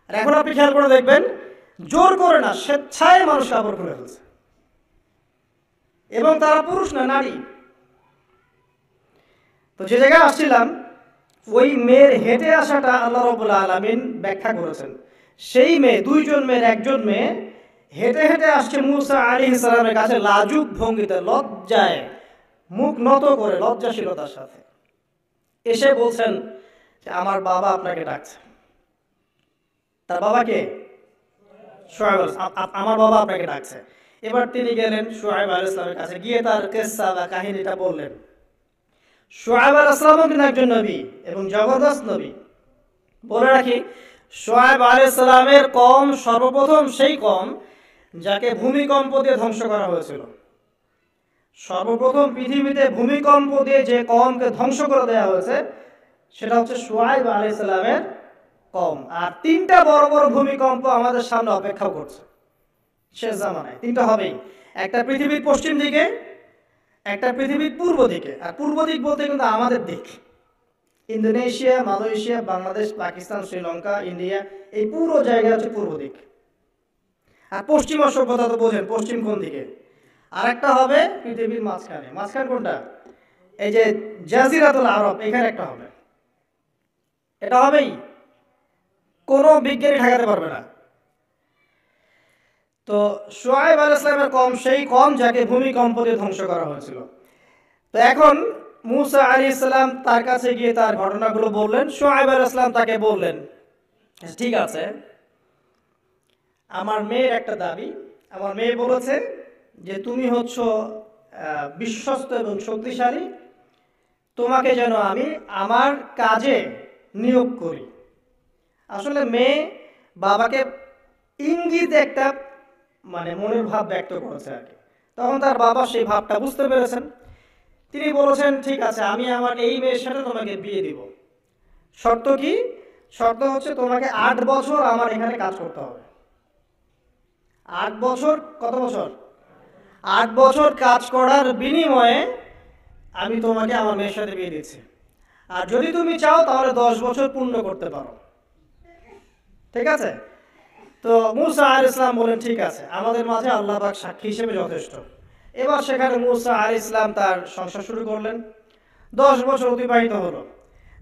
আর এখন আপনি খেয়াল করে দেখবেন, জোর করে না, স্বেচ্ছায় মানুষ কাপড় খুলে ফেলছে, এবং তারা পুরুষ না, নারী। তো যে জায়গায় আসছিলাম, ওই মেয়ের হেঁটে আসাটা আল্লাহ রাব্বুল আলামিন ব্যাখ্যা করেছেন। সেই মেয়ে, দুইজন মেয়ের একজন মেয়ে হেঁটে হেঁটে আসছে মুসা আলাইহিস সালামের কাছে লাজুক ভঙ্গিতে, লজ্জায় মুখ নত করে, লজ্জাশীলতার সাথে এসে বলছেন যে আমার বাবা আপনাকে ডাকছে। তার বাবাকে শুআয়ব, আমার বাবা আপনাকে ডাকছে। এবার তিনি গেলেন শুআয়ব আলাইহিস সালামের কাছে, গিয়ে তার কিসসা বা কাহিনীটা বললেন। শুআয়ব আলাইহিস সালাম কিন্তু একজন নবী এবং জবরদস্ত নবী। বলে রাখি, শুআয়ব আলাইহিস সালামের কওম সর্বপ্রথম সেই কওম যাকে ভূমিকম্প দিয়ে ধ্বংস করা হয়েছিল। সর্বপ্রথম পৃথিবীতে ভূমিকম্প দিয়ে যে কওমকে ধ্বংস করে দেওয়া হয়েছে সেটা হচ্ছে শুআয়ব আলাইহিস সালামের কওম। আর তিনটা বড় বড় ভূমিকম্প আমাদের সামনে অপেক্ষা করছে শেষ জামানায়। তিনটা হবেই, একটা পৃথিবীর পশ্চিম দিকে, একটা পৃথিবীর পূর্ব দিকে। আর পূর্ব দিক বলতে কিন্তু আমাদের দিক, Indonesia, Malaysia, Bangladesh, Pakistan, Sri Lanka, India, এই পুরো জায়গা হচ্ছে পূর্ব দিক। আর পশ্চিমা সভ্যতা তো বোঝেন পশ্চিম কোন দিকে। আর একটা হবে পৃথিবীর মাঝখানে। মাঝখান কোনটা? এই যে জাজিরাতুল আরব, এখানে একটা হবে। এটা হবেই, কোনো বিজ্ঞানী ঠেকাতে পারবে না। তো শুআয়ব আলাইহিস সালামের কওম সেই কওম যাকে ভূমিকম্প দিয়ে ধ্বংস করা হয়েছিল। তো এখন মুসা আলাইহিস সালাম তার কাছে গিয়ে তার ঘটনাগুলো বললেন। শুআয়ব আলাইহিস সালাম তাকে বললেন, ঠিক আছে, আমার মেয়ের একটা দাবি। আমার মেয়ে বলেছে যে তুমি হচ্ছ বিশ্বস্ত এবং শক্তিশালী, তোমাকে যেন আমি আমার কাজে নিয়োগ করি। আসলে মেয়ে বাবাকে ইঙ্গিত একটা মানে মনের ভাব ব্যক্ত করেছে আর কি। তখন তার বাবা সেই ভাবটা বুঝতে পেরেছেন। তিনি বলেছেন, ঠিক আছে, আমি আমার এই মেয়ের সাথে তোমাকে বিয়ে দিব। শর্ত কি? শর্ত হচ্ছে তোমাকে 8 বছর আমার এখানে কাজ করতে হবে। 8 বছর, কত বছর? 8 বছর কাজ করার বিনিময়ে আমি তোমাকে আমার মেয়ের সাথে বিয়ে দিচ্ছি। আর যদি তুমি চাও তাহলে 10 বছর পূর্ণ করতে পারো। ঠিক আছে? তো মুসা আলাইহিস সালাম বলেন, ঠিক আছে, আমাদের মাঝে আল্লাহ পাক সাক্ষী হিসেবে যথেষ্ট। এবার সেখানে মুসা আলাইহিস সালাম তার সংসার শুরু করলেন। 10 বছর অতিবাহিত হলো।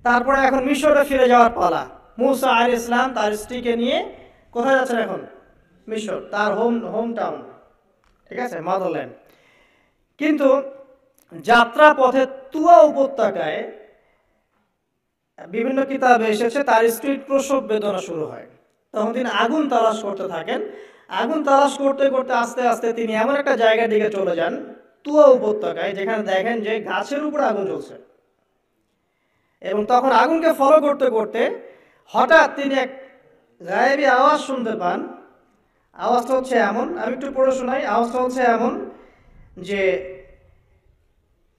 তারপরে এখন মিশরে ফিরে যাওয়ার পালা। মুসা আলাইহিস সালাম তার স্ত্রীকে নিয়ে কোথায় যাচ্ছেন এখন? মিশর, তার হোম টাউন। ঠিক আছে, মাদারল্যান্ড। কিন্তু যাত্রা পথে তুয়া উপত্যকায় বিভিন্ন কিতাবে এসেছে তার স্ত্রীর প্রসব বেদনা শুরু হয়। তখন তিনি আগুন তালাশ করতে থাকেন। আগুন তালাশ করতে করতে আস্তে আস্তে তিনি এমন একটা জায়গার দিকে চলে যান, তুয়া উপত্যকায়, যেখানে দেখেন যে গাছের উপরে আগুন জ্বলছে। এবং তখন আগুনকে ফলো করতে করতে হঠাৎ তিনি এক গায়েবী আওয়াজ শুনতে পান। আওয়াজটা হচ্ছে এমন, আমি একটু পড়ে শোনাই। আওয়াজটা হচ্ছে এমন যে,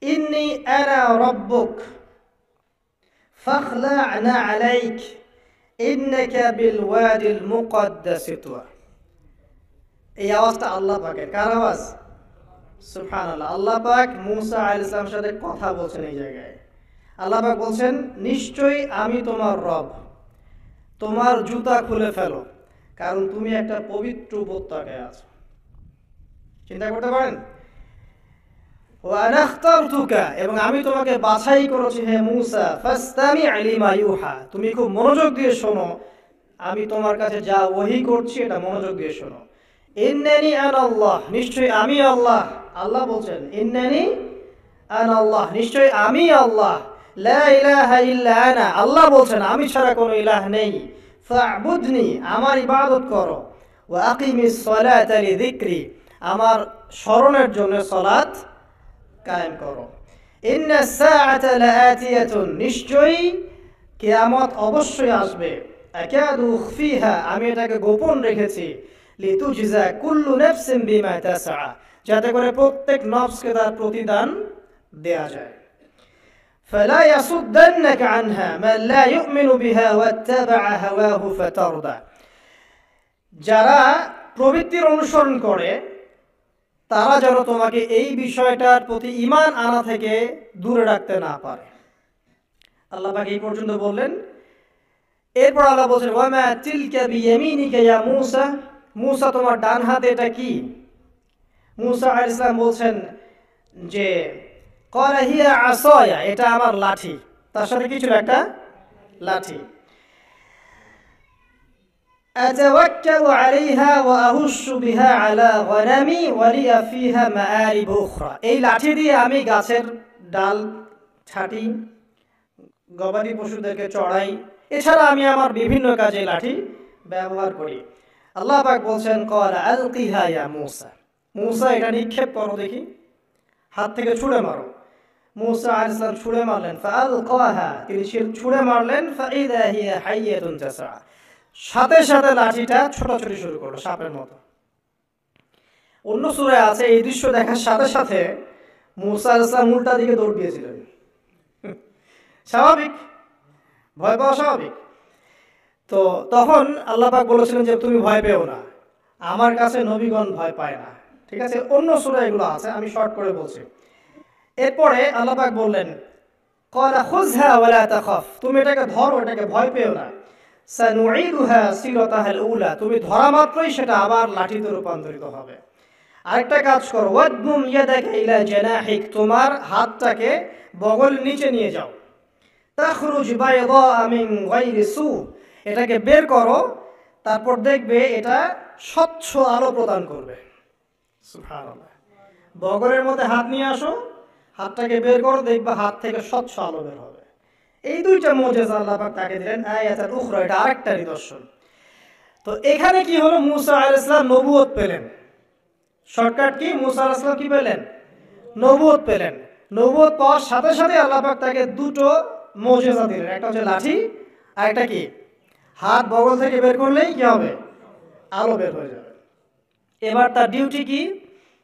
ইন্নী আনা রাব্বুক ফাখলা'না আলাইক ইন্নাকা বিল ওয়াদিল মুকদ্দাস তুয়া। এই আওয়াজটা আল্লাহ পাকের। কার আওয়াজ? সুবহানাল্লাহ। আল্লাহ পাক মুসা আলাইহিস সালামের সাথে কথা বলছেন এই জায়গায়। আল্লাহ পাক বলছেন, নিশ্চয়ই আমি তোমার রব, তোমার জুতা খুলে ফেলো, কারণ তুমি একটা পবিত্র উপত্যকায় আছো। চিন্তা করতে পারেন? ওয়া আনা ইখতারতুকা, এবং আমি তোমাকে বাছাই করেছি হে মুসা, ফাসতামি' লিমা ইউহা, তুমি খুব মনোযোগ দিয়ে শোনো, আমি তোমার কাছে যা ওহী করছি এটা মনোযোগ দিয়ে শোনো। ইন্নানি আনা আল্লাহ, নিশ্চয়ই আমি আল্লাহ। আল্লাহ বলছেন, ইন্নানি আনা আল্লাহ, নিশ্চয়ই আমি আল্লাহ। লা ইলাহা ইল্লা আনা, আল্লাহ বলছেন আমি ছাড়া কোনো ইলাহ নেই। ফা'বুদনি, আমার ইবাদত করো। ওয়া আকিমিস সালাতা লিযিকরি, আমার স্মরণের জন্য সালাত কায়েম করো। ইন্নাস সাআতা লাআতিয়াতুন, নিশ্চয়ই কিয়ামত অবশ্যই আসবে। আকাদু উখফিহা, আমি এটাকে গোপন রেখেছি, লিতুজজা কুল্লু নাফসিন বিমা তাসআ, যাতে করে প্রত্যেক নফসকে তার প্রতিদান দেয়া যায়। ফালা ইয়াসুদ্দান্নাকা আনহা মান লা ইউমিনু বিহা ওয়াত্তাবা হাওয়াহু ফাতারদা, যারা প্রবৃত্তির অনুসরণ করে তারা যেন তোমাকে এই বিষয়টার প্রতি ঈমান আনা থেকে দূরে রাখতে না পারে। আল্লাহ পাক এই পর্যন্ত বললেন। এরপর আল্লাহ বলছেন, ওয়ামা তিলকা বিয়ামিনিকা ইয়া মূসা, মূসা তোমার ডান হাতে এটা কি? মূসা আলাইহিস সালাম বলছেন যে ক্বালা হিয়া আসায়া, এটা আমার লাঠি। তার সাথে কি ছিল? একটা লাঠি। আতাওয়াক্কালু আলাইহা ওয়া আহুশু বিহা আলা গনামি ওয়া লিয়া ফিহা মাআরিব উখরা, এই লাঠি দিয়ে আমি গাছের ডাল ছাঁটি, গবাদি পশুদেরকে চড়াই, এছাড়া আমি আমার বিভিন্ন কাজে লাঠি ব্যবহার করি। আল্লাহ পাক বলছেন, ক্বালা আলকিহা ইয়া মূসা, মূসা এটা নিক্ষেপ করো দেখি, হাত থেকে ছুঁড়ে মারো। মূসা আলাইহিস সালাম ছুঁড়ে মারলেন, ফাআলকাহা, তিনি ছুঁড়ে মারলেন, ফাইদা হিয়া হাইয়াতুন তাসআ, সাথে সাথে লাঠিটা ছোটাছুটি শুরু করলো সাপের মতো। অন্য সূরায় আছে এই দৃশ্য দেখার সাথে সাথে মূসা আলাইহিস সালাম উল্টা দিকে দৌড় দিয়েছিলেন। স্বাভাবিক, ভয় পাওয়া স্বাভাবিক। তো তখন আল্লাহ পাক বলেছিলেন যে তুমি ভয় পেও না, আমার কাছে নবীগণ ভয় পায় না। ঠিক আছে, অন্য সূরায় এগুলো আছে, আমি শর্ট করে বলছি। এরপরে আল্লাহ পাক বললেন, ক্বালা খুযহা ওয়া লা তাখাফ, তুমি এটাকে ধরো, এটাকে ভয় পেও না। সানুঈদুহা সিরাতাহাল উলা, তুমি ধরা মাত্রই সেটা আবার লাঠিতে রূপান্তরিত হবে। আরেকটা কাজ করো, ওয়াদমুম ইয়াদাকা ইলা জানাহিক, তোমার হাতটাকে বগল নিচে নিয়ে যাও। তাখরুজ বাইদা মিন গায়রি সু, এটাকে বের করো, তারপর দেখবে এটা স্বচ্ছ আলো প্রদান করবে। সুবহানাল্লাহ, বগলের মধ্যে হাত নিয়ে আসো, হাতটাকে বের করো, দেখবা হাত থেকে স্বচ্ছ আলো বের হবে। এই দুইটা মুজিজা আল্লাহ পাক তাকে দিলেন, আয়াতুল উখরা, এটা আরেকটা নিদর্শন। তো এখানে কি হলো, মূসা আলাইহিস সালাম নবুয়ত পেলেন। শর্টকাট কি, মূসা আলাইহিস সালাম কি পেলেন? নবুয়ত পেলেন। নবুয়ত পাওয়ার সাথে সাথে আল্লাহ পাক তাকে দুটো মুজিজা দিলেন, একটা হচ্ছে লাঠি, আর একটা কি, হাত বগল থেকে বের করলেই কি হবে? আলো বের হয়ে যাবে। এবার তার ডিউটি কি?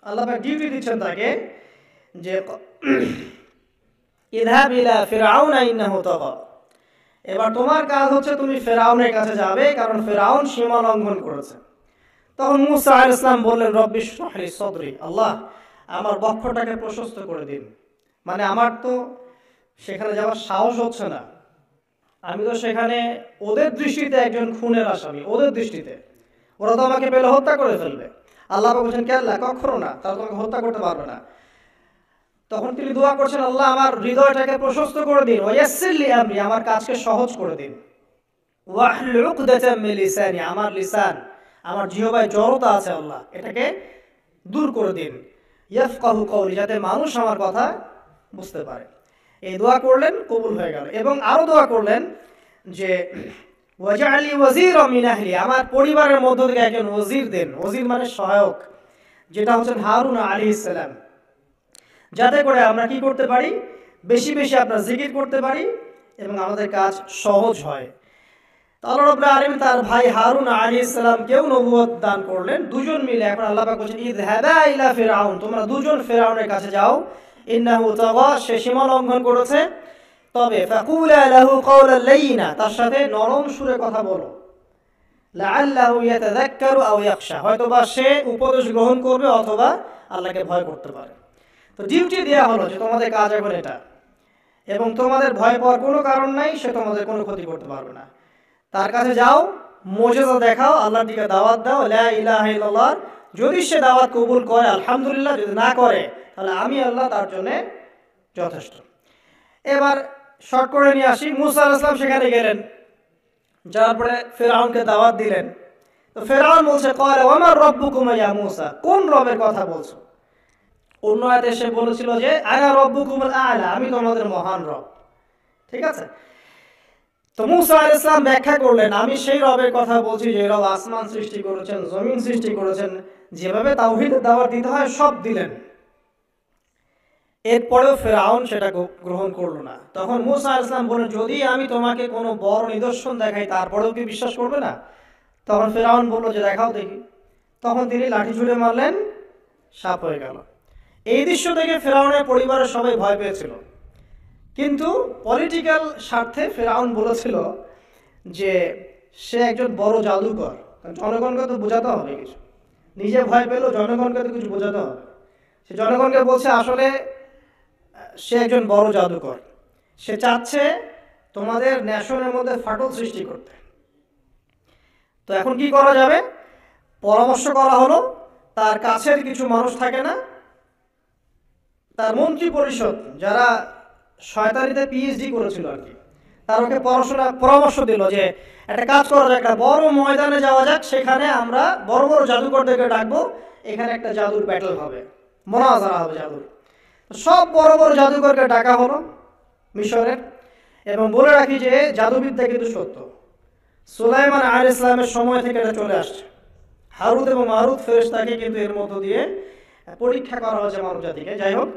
আল্লাহ পাক ডিউটি দিচ্ছেন তাকে যে ইযহাব ইলা ফিরআউনা ইন্নাহু তাগা, এবার তোমার কাজ হচ্ছে তুমি ফিরআউনের কাছে যাবে, কারণ ফিরআউন সীমা লঙ্ঘন করেছে। তখন মূসা আলাইহিস সালাম বললেন, রব্বি ইশরাহ লি সাদরি, আল্লাহ আমার বক্ষটাকে প্রশস্ত করে দিন। মানে আমার তো সেখানে যাওয়ার সাহস হচ্ছে না, আমি তো সেখানে ওদের দৃষ্টিতে একজন খুনের আসামি, ওদের দৃষ্টিতে ওরা তো আমাকে পেলে হত্যা করে ফেলবে। আল্লাহ বলছেন, কেল্লা, কখনো না, তারা তোমাকে হত্যা করতে পারবে না। তখন তিনি দোয়া করছেন, আল্লাহ আমার হৃদয়টাকে প্রশস্ত করে দিন, ওয়াইয়াসসির লি আমরি, আমার কাজকে সহজ করে দিন, ওয়াহলুল উকদাতাম মিন লিসানি, আমার লিসান, আমার জিহ্বায় জড়তা আছে আল্লাহ, এটাকে দূর করে দিন, ইয়াফকাহু কওলি, যাতে মানুষ আমার কথা বুঝতে পারে। এই দোয়া করলেন, কবুল হয়ে গেল। এবং আরো দোয়া করলেন যে ওয়াজআলি ওয়াজিরাম মিন আহলি, আমার পরিবারের মধ্য থেকে একজন ওজির দেন। ওজির মানে সহায়ক, যেটা হচ্ছেন হারুন আলাইহিস সালাম, যাতে করে আমরা কি করতে পারি, বেশি বেশি আপনার জিকির করতে পারি এবং আমাদের কাজ সহজ হয়। আল্লাহ রাব্বুল আলামিন তার ভাই হারুন আলাইহিস সালামকেও নবুয়ত দান করলেন, দুজন মিলে। এখন আল্লাহ পাক বলেন, ইযহাবা ইলা ফিরআউন, তোমরা দুজন ফিরআউনের কাছে যাও, ইন্নাহু তাগা, সে সীমা লঙ্ঘন করেছে, তবে ফাকুলা লাহু কাওলান লাইয়িনা, তার সাথে নরম সুরে কথা বলো, লাআল্লাহু ইয়াতাযাক্কারু আও ইয়াখশা, হয়তোবা সে উপদেশ গ্রহণ করবে অথবা আল্লাহকে ভয় করতে পারে। তো ডিউটি দেওয়া হলো যে তোমাদের কাজ এখন এটা, এবং তোমাদের ভয় পাওয়ার কোনো কারণ নাই, সে তোমাদের কোনো ক্ষতি করতে পারবে না। তার কাছে যাও, মুজিজা দেখাও, আল্লাহর দিকে দাওয়াত দাও, লা ইলাহা ইল্লাল্লাহ। যদি সে দাওয়াত কবুল করে আলহামদুলিল্লাহ, যদি না করে তাহলে আমি আল্লাহ তার জন্য যথেষ্ট। এবার শর্ট করে নিয়ে আসি, মূসা আলাইহিস সালাম সেখানে গেলেন, যাওয়ার পরে ফিরআউনকে দাওয়াত দিলেন। তো ফিরআউন বলছে, ক্বালা ওয়া মা রাব্বুকুমা ইয়া মূসা, কোন রবের কথা বলছো? অন্য আয়াতে সে বলেছিল যে আনা রাব্বুকুমুল আ'লা, আমি তোমাদের মহান রব। ঠিক আছে, তো মূসা আলাইহিস সালাম ব্যাখ্যা করলেন, আমি সেই রবের কথা বলছি যে রব আসমান সৃষ্টি করেছেন, জমিন সৃষ্টি করেছেন, যেভাবে তাওহীদের দাওয়াত দিতে হয় সব দিলেন। এরপরেও ফেরাউন সেটা গ্রহণ করলো না। তখন মূসা আলাইহিস সালাম বললেন, যদি আমি তোমাকে কোনো বড় নিদর্শন দেখাই তারপরেও কি বিশ্বাস করবে না? তখন ফেরাউন বলল যে দেখাও দেখি। তখন তিনি লাঠি ছুঁড়ে মারলেন, সাপ হয়ে গেল। এই দৃশ্য দেখে ফেরাউনের পরিবারের সবাই ভয় পেয়েছিল, কিন্তু পলিটিক্যাল স্বার্থে ফেরাউন বলেছিল যে সে একজন বড় জাদুকর, জনগণকে তো বোঝাতে হবে কিছু, নিজে ভয় পেলেও জনগণকে তো কিছু বোঝাতে হবে। সে জনগণকে বলছে আসলে সে একজন বড় জাদুকর, সে চাচ্ছে তোমাদের ন্যাশনের মধ্যে ফাটল সৃষ্টি করতে। তো এখন কি করা যাবে? পরামর্শ করা হলো, তার কাছের কিছু মানুষ থাকে না, তার মন্ত্রী পরিষদ যারা শয়তানিতে পিএইচডি করেছিল আর কি, তার ওকে পরামর্শ দিল যে একটা কাজ করা যাক, একটা বড় ময়দানে যাওয়া যাক, সেখানে আমরা বড় বড় জাদুকরদেরকে ডাকবো, এখানে একটা জাদুর ব্যাটল হবে, মোনাজারা হবে জাদুর। সব বড় বড় জাদুকরকে ডাকা হলো মিশরের। এবং বলে রাখি যে জাদুবিদ্যা কিন্তু সত্য, সুলাইমান আলাইহিস সালামের সময় থেকে এটা চলে আসছে। হারুত এবং মারুত ফেরেশতাকে কিন্তু এর মধ্য দিয়ে পরীক্ষা করা হয়েছে মানব জাতিকে। যাই হোক,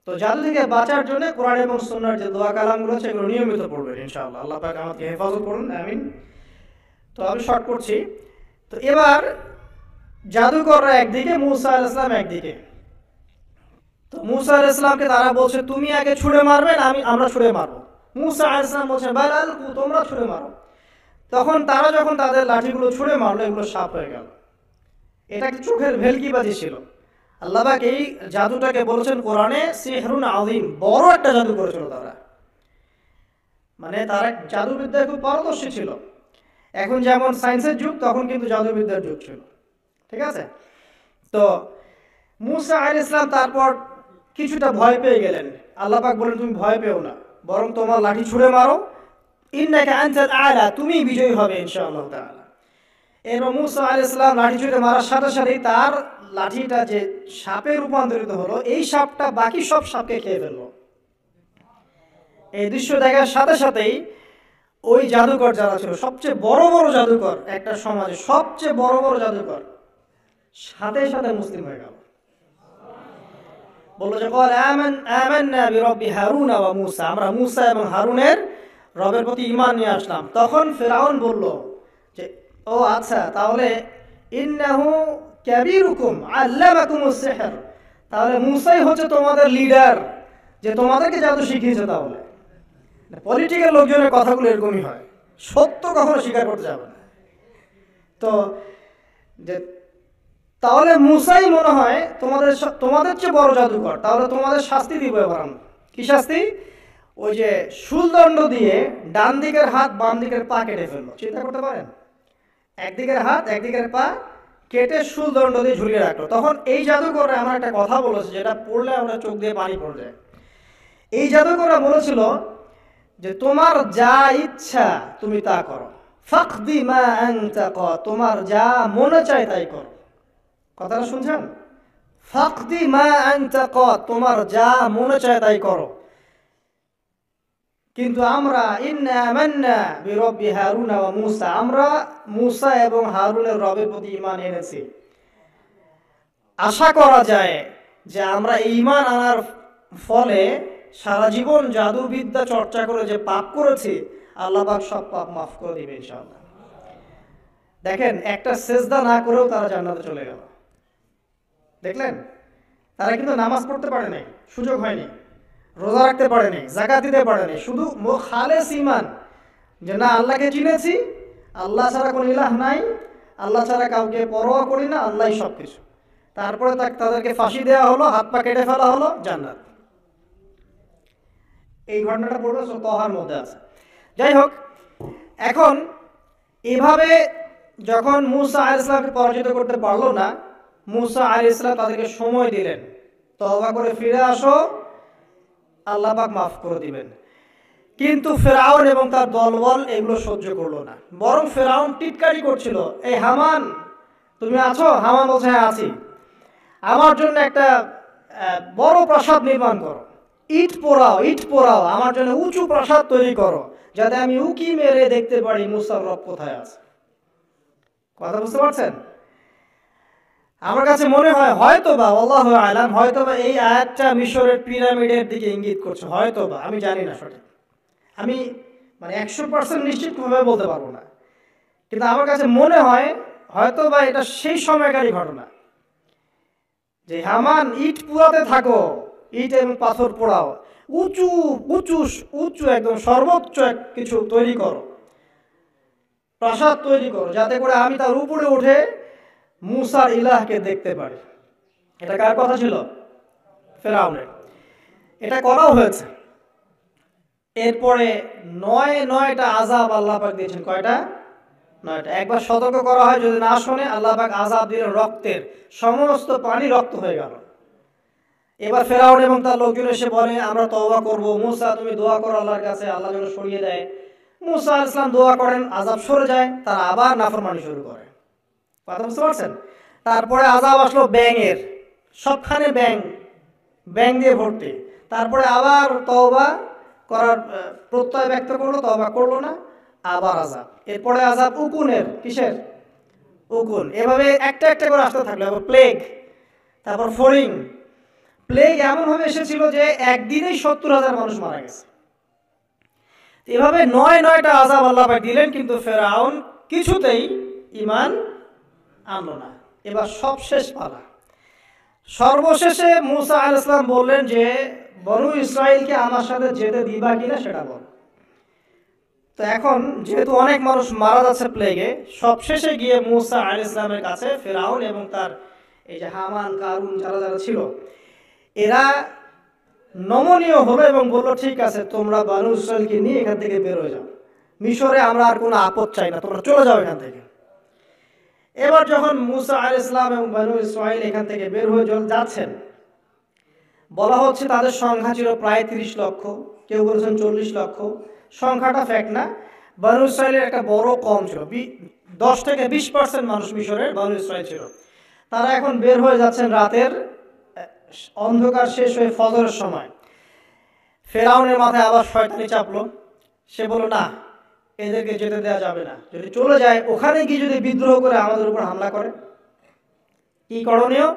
তো জাদু থেকে বাঁচার জন্য কোরআন এবং সুন্নাহর যে দোয়া কালামগুলো আছে এগুলো নিয়মিত পড়বেন ইনশাআল্লাহ। আল্লাহ পাক আমাকে হেফাজত করুন, আমিন। তো আমি শর্ট করছি। তো এবার জাদুকররা একদিকে, মূসা আলাইহিস সালাম একদিকে। তো মূসা আলাইহিস সালামকে তারা বলছে তুমি আগে ছুঁড়ে মারবে না আমরা ছুঁড়ে মারবো। মূসা আলাইহিস সালাম বলছে বাল আলকু, তোমরা ছুঁড়ে মারো। তখন তারা যখন তাদের লাঠিগুলো ছুঁড়ে মারলো, এগুলো সাপ হয়ে গেল। এটা একটা চোখের ভেলকিবাজি ছিল। আল্লাহ পাক এই জাদুটাকে বলেছেন কোরআনে সিহরুন আযীম, বড় একটা জাদু করেছিল তারা। মানে তারা জাদুবিদ্যায় খুব পারদর্শী ছিল। এখন যেমন সায়েন্সের যুগ, তখন কিন্তু জাদুবিদ্যার যুগ ছিল, ঠিক আছে? তো মূসা আলাইহিস সালাম তারপর কিছুটা ভয় পেয়ে গেলেন। আল্লাহ পাক বলেন তুমি ভয় পেও না, বরং তোমার লাঠি ছুঁড়ে মারো, ইন্নাকা আনতাল আ'লা, তুমি বিজয়ী হবে ইনশাআল্লাহ তাআলা। এরপর মূসা আলাইহিস সালাম লাঠি ছুঁড়ে মারার সাথে সাথেই তার লাঠিটা যে সাপে রূপান্তরিত হলো, এই সাপটা বাকি সব সাপকে খেয়ে ফেললো। এই দৃশ্য দেখার সাথে সাথেই ওই জাদুকর যারা ছিল, সবচেয়ে বড় বড় জাদুকর, একটা সমাজে সবচেয়ে বড় বড় জাদুকর, সাথে সাথে মুসলিম হয়ে গেল। বললো যে আমান্না বিরব্বি হারুন ওয়া মূসা, আমরা মূসা এবং হারুনের রবের প্রতি ঈমান নিয়ে আসলাম। তখন ফিরআউন বলল যে ও আচ্ছা, তাহলে ইন্নাহু কাবীরুকুম আল্লামাকুমুস সিহর, তাহলে মূসাই হচ্ছে তোমাদের লিডার, যে তোমাদেরকে জাদু শিখিয়েছে। তাহলে পলিটিক্যাল লোকজনের কথাগুলো এরকমই হয়, সত্য কখনো স্বীকার করতে যাবে না। তো যে তাহলে মূসাই মনে হয় তোমাদের চেয়ে বড় জাদুকর, তাহলে তোমাদের শাস্তি দিব এবার আমরা। কি শাস্তি? ওই যে শুলদণ্ড দিয়ে ডান দিকের হাত বাম দিকের পা কেটে ফেললো। চিন্তা করতে পারেন, একদিকের হাত একদিকের পা কেটে শুলদণ্ড দিয়ে ঝুলিয়ে রাখলো। তখন এই জাদুকররা আমার একটা কথা বলেছে, যেটা পড়লে আমরা চোখ দিয়ে পানি পড়ে যায়। এই জাদুকররা বলেছিল যে তোমার যা ইচ্ছা তুমি তা করো, ফাকদি মা আনতা ক, তোমার যা মনে চায় তাই করো। কথাটা শুনছেন? ফাকদি মা আনতা ক, তোমার যা মনে চায় তাই করো। কিন্তু আমরা ইন্না আমান্না বিরব্বি হারুন ওয়া মূসা, আমরা মূসা এবং হারুনের রবের প্রতি ঈমান এনেছি। আশা করা যায় যে আমরা ঈমান আনার ফলে সারা জীবন জাদুবিদ্যা চর্চা করে যে পাপ করেছি, আল্লাহ পাক সব পাপ মাফ করে দিবে ইনশাআল্লাহ। দেখেন, একটা সেজদা না করেও তারা জান্নাতে চলে গেল। দেখলেন, তারা কিন্তু নামাজ পড়তে পারে নাই, সুযোগ হয়নি, রোজা রাখতে পারে নাই, যাকাত দিতে পারে নাই, শুধু খালেস ঈমান, যে না আল্লাহকে চিনেছি, আল্লাহ ছাড়া কোনো ইলাহ নাই, আল্লাহ ছাড়া কাউকে পরোয়া করি না, আল্লাহই সব কিছু। তারপরে তাদেরকে ফাঁসি দেওয়া হলো, হাত পা কেটে ফেলা হলো, জান্নাত। এই ঘটনাটা পড়বে তহার মধ্যে আছে। যাই হোক, এখন এভাবে যখন মূসা আলাইহিস সালামকে পরাজিত করতে পারলো না, মূসা আলাইহিস সালাম তাদেরকে সময় দিলেন, তওবা করে ফিরে আসো, আল্লাহ পাক মাফ করে দিবেন। কিন্তু ফেরাউন এবং তার দলবল এগুলো সহ্য করলো না, বরং ফেরাউন টিটকারি করছিল, এই হামান তুমি আছো? হামান বলছে হ্যাঁ আছি, আমার জন্য একটা বড় প্রাসাদ নির্মাণ করো, ইট পোড়াও, আমার জন্য উঁচু প্রাসাদ তৈরি করো, যাতে আমি উকি মেরে দেখতে পারি মূসার রব কোথায় আছে। কথা বুঝতে পারছেন? আমার কাছে মনে হয় হয়তোবা আল্লাহু আলাম, হয়তোবা এই আয়াতটা মিশরের পিরামিডের দিকে ইঙ্গিত করছে, হয়তোবা, আমি জানি না সঠিক, আমি মানে 100% নিশ্চিত ভাবে বলতে পারবো না, কিন্তু আমার কাছে মনে হয় হয়তোবা এটা সেই সময়কারী ঘটনা যে হামান ইট পুরাতে থাকো, ইট এবং পাথর পোড়াও, উঁচু উঁচু উঁচু একদম সর্বোচ্চ কিছু তৈরি করো, প্রাসাদ তৈরি করো, যাতে করে আমি তার উপরে উঠে মুসার ইলাহকে দেখতে পারি। এটা কার কথা ছিল? ফেরাউনের। এটা করাও হয়েছে। এরপরে নয়টা আযাব আল্লাহ পাক দিয়েছেন। কয়টা? 9টা। একবার সতর্ক করা হয়, যদি না শোনে আল্লাহ পাক আযাব দিলেন রক্তের, সমস্ত পানি রক্ত হয়ে গেল। এবার ফেরাউন এবং তার লোকজন এসে বলে আমরা তওবা করব, মুসা তুমি দোয়া করো আল্লাহর কাছে, আল্লাহ যেন সরিয়ে দেয়। মুসা আলাইহিস সালাম দোয়া করেন, আযাব সরে যায়, তারা আবার নাফরমানি শুরু করে। কথা বুঝতে পারছেন? তারপরে আযাব আসলো ব্যাঙের, সবখানে ব্যাঙ, ব্যাঙ দিয়ে ভর্তি। তারপরে আবার তওবা করার প্রত্যয় ব্যক্ত করলো, তওবা করলো না, আবার আযাব। এরপরে আযাব উকুনের, কিসের? উকুন। এভাবে একটা একটা করে আসতে থাকলো। আবার প্লেগ, তারপর ফড়িং। প্লেগ এমনভাবে এসেছিল যে একদিনেই 70,000 মানুষ মারা গেছে। এভাবে 9টা আযাব আল্লাহ পাক দিলেন, কিন্তু ফেরাউন কিছুতেই ঈমান আনলো না। এবার সবশেষ পালা। সর্বশেষে মুসা আলাইহিস সালাম বললেন যে বনু ইসরাইলকে আমার সাথে যেতে দিবা কিনা সেটা বল। তো এখন যেহেতু অনেক মানুষ মারা যাচ্ছে প্লেগে, সবশেষে গিয়ে মুসা আলাইহিস সালামের কাছে ফেরাউন এবং তার এই যে হামান, কারুন, যারা যারা ছিল, এরা নমনীয় হলো এবং বললো ঠিক আছে, তোমরা বনু ইসরাইলকে নিয়ে এখান থেকে বের হয়ে যাও, মিশরে আমরা আর কোনো আপদ চাই না, তোমরা চলে যাও এখান থেকে। এবার যখন মুসা আলাইহিস সালাম এবং বনু ইসরাইল এখান থেকে বের হয়ে যাচ্ছেন, বলা হচ্ছে তাদের সংখ্যা ছিল প্রায় 30 লক্ষ, কেউ বলেছেন 40 লক্ষ। সংখ্যাটা ফ্যাক্ট না। বনু ইসরাইলের একটা বড় কম ছিল, 10 থেকে 20% মানুষ মিশরের বনু ইসরাইল ছিল। তারা এখন বের হয়ে যাচ্ছেন রাতের অন্ধকার শেষ হয়ে ফজরের সময়। ফেরাউনের মাথায় আবার শয়তানি চাপলো। সে বলল না, এদেরকে যেতে দেওয়া যাবে না, যদি চলে যায় ওখানে গিয়ে যদি বিদ্রোহ করে আমাদের উপর হামলা করে, কি করণীয়?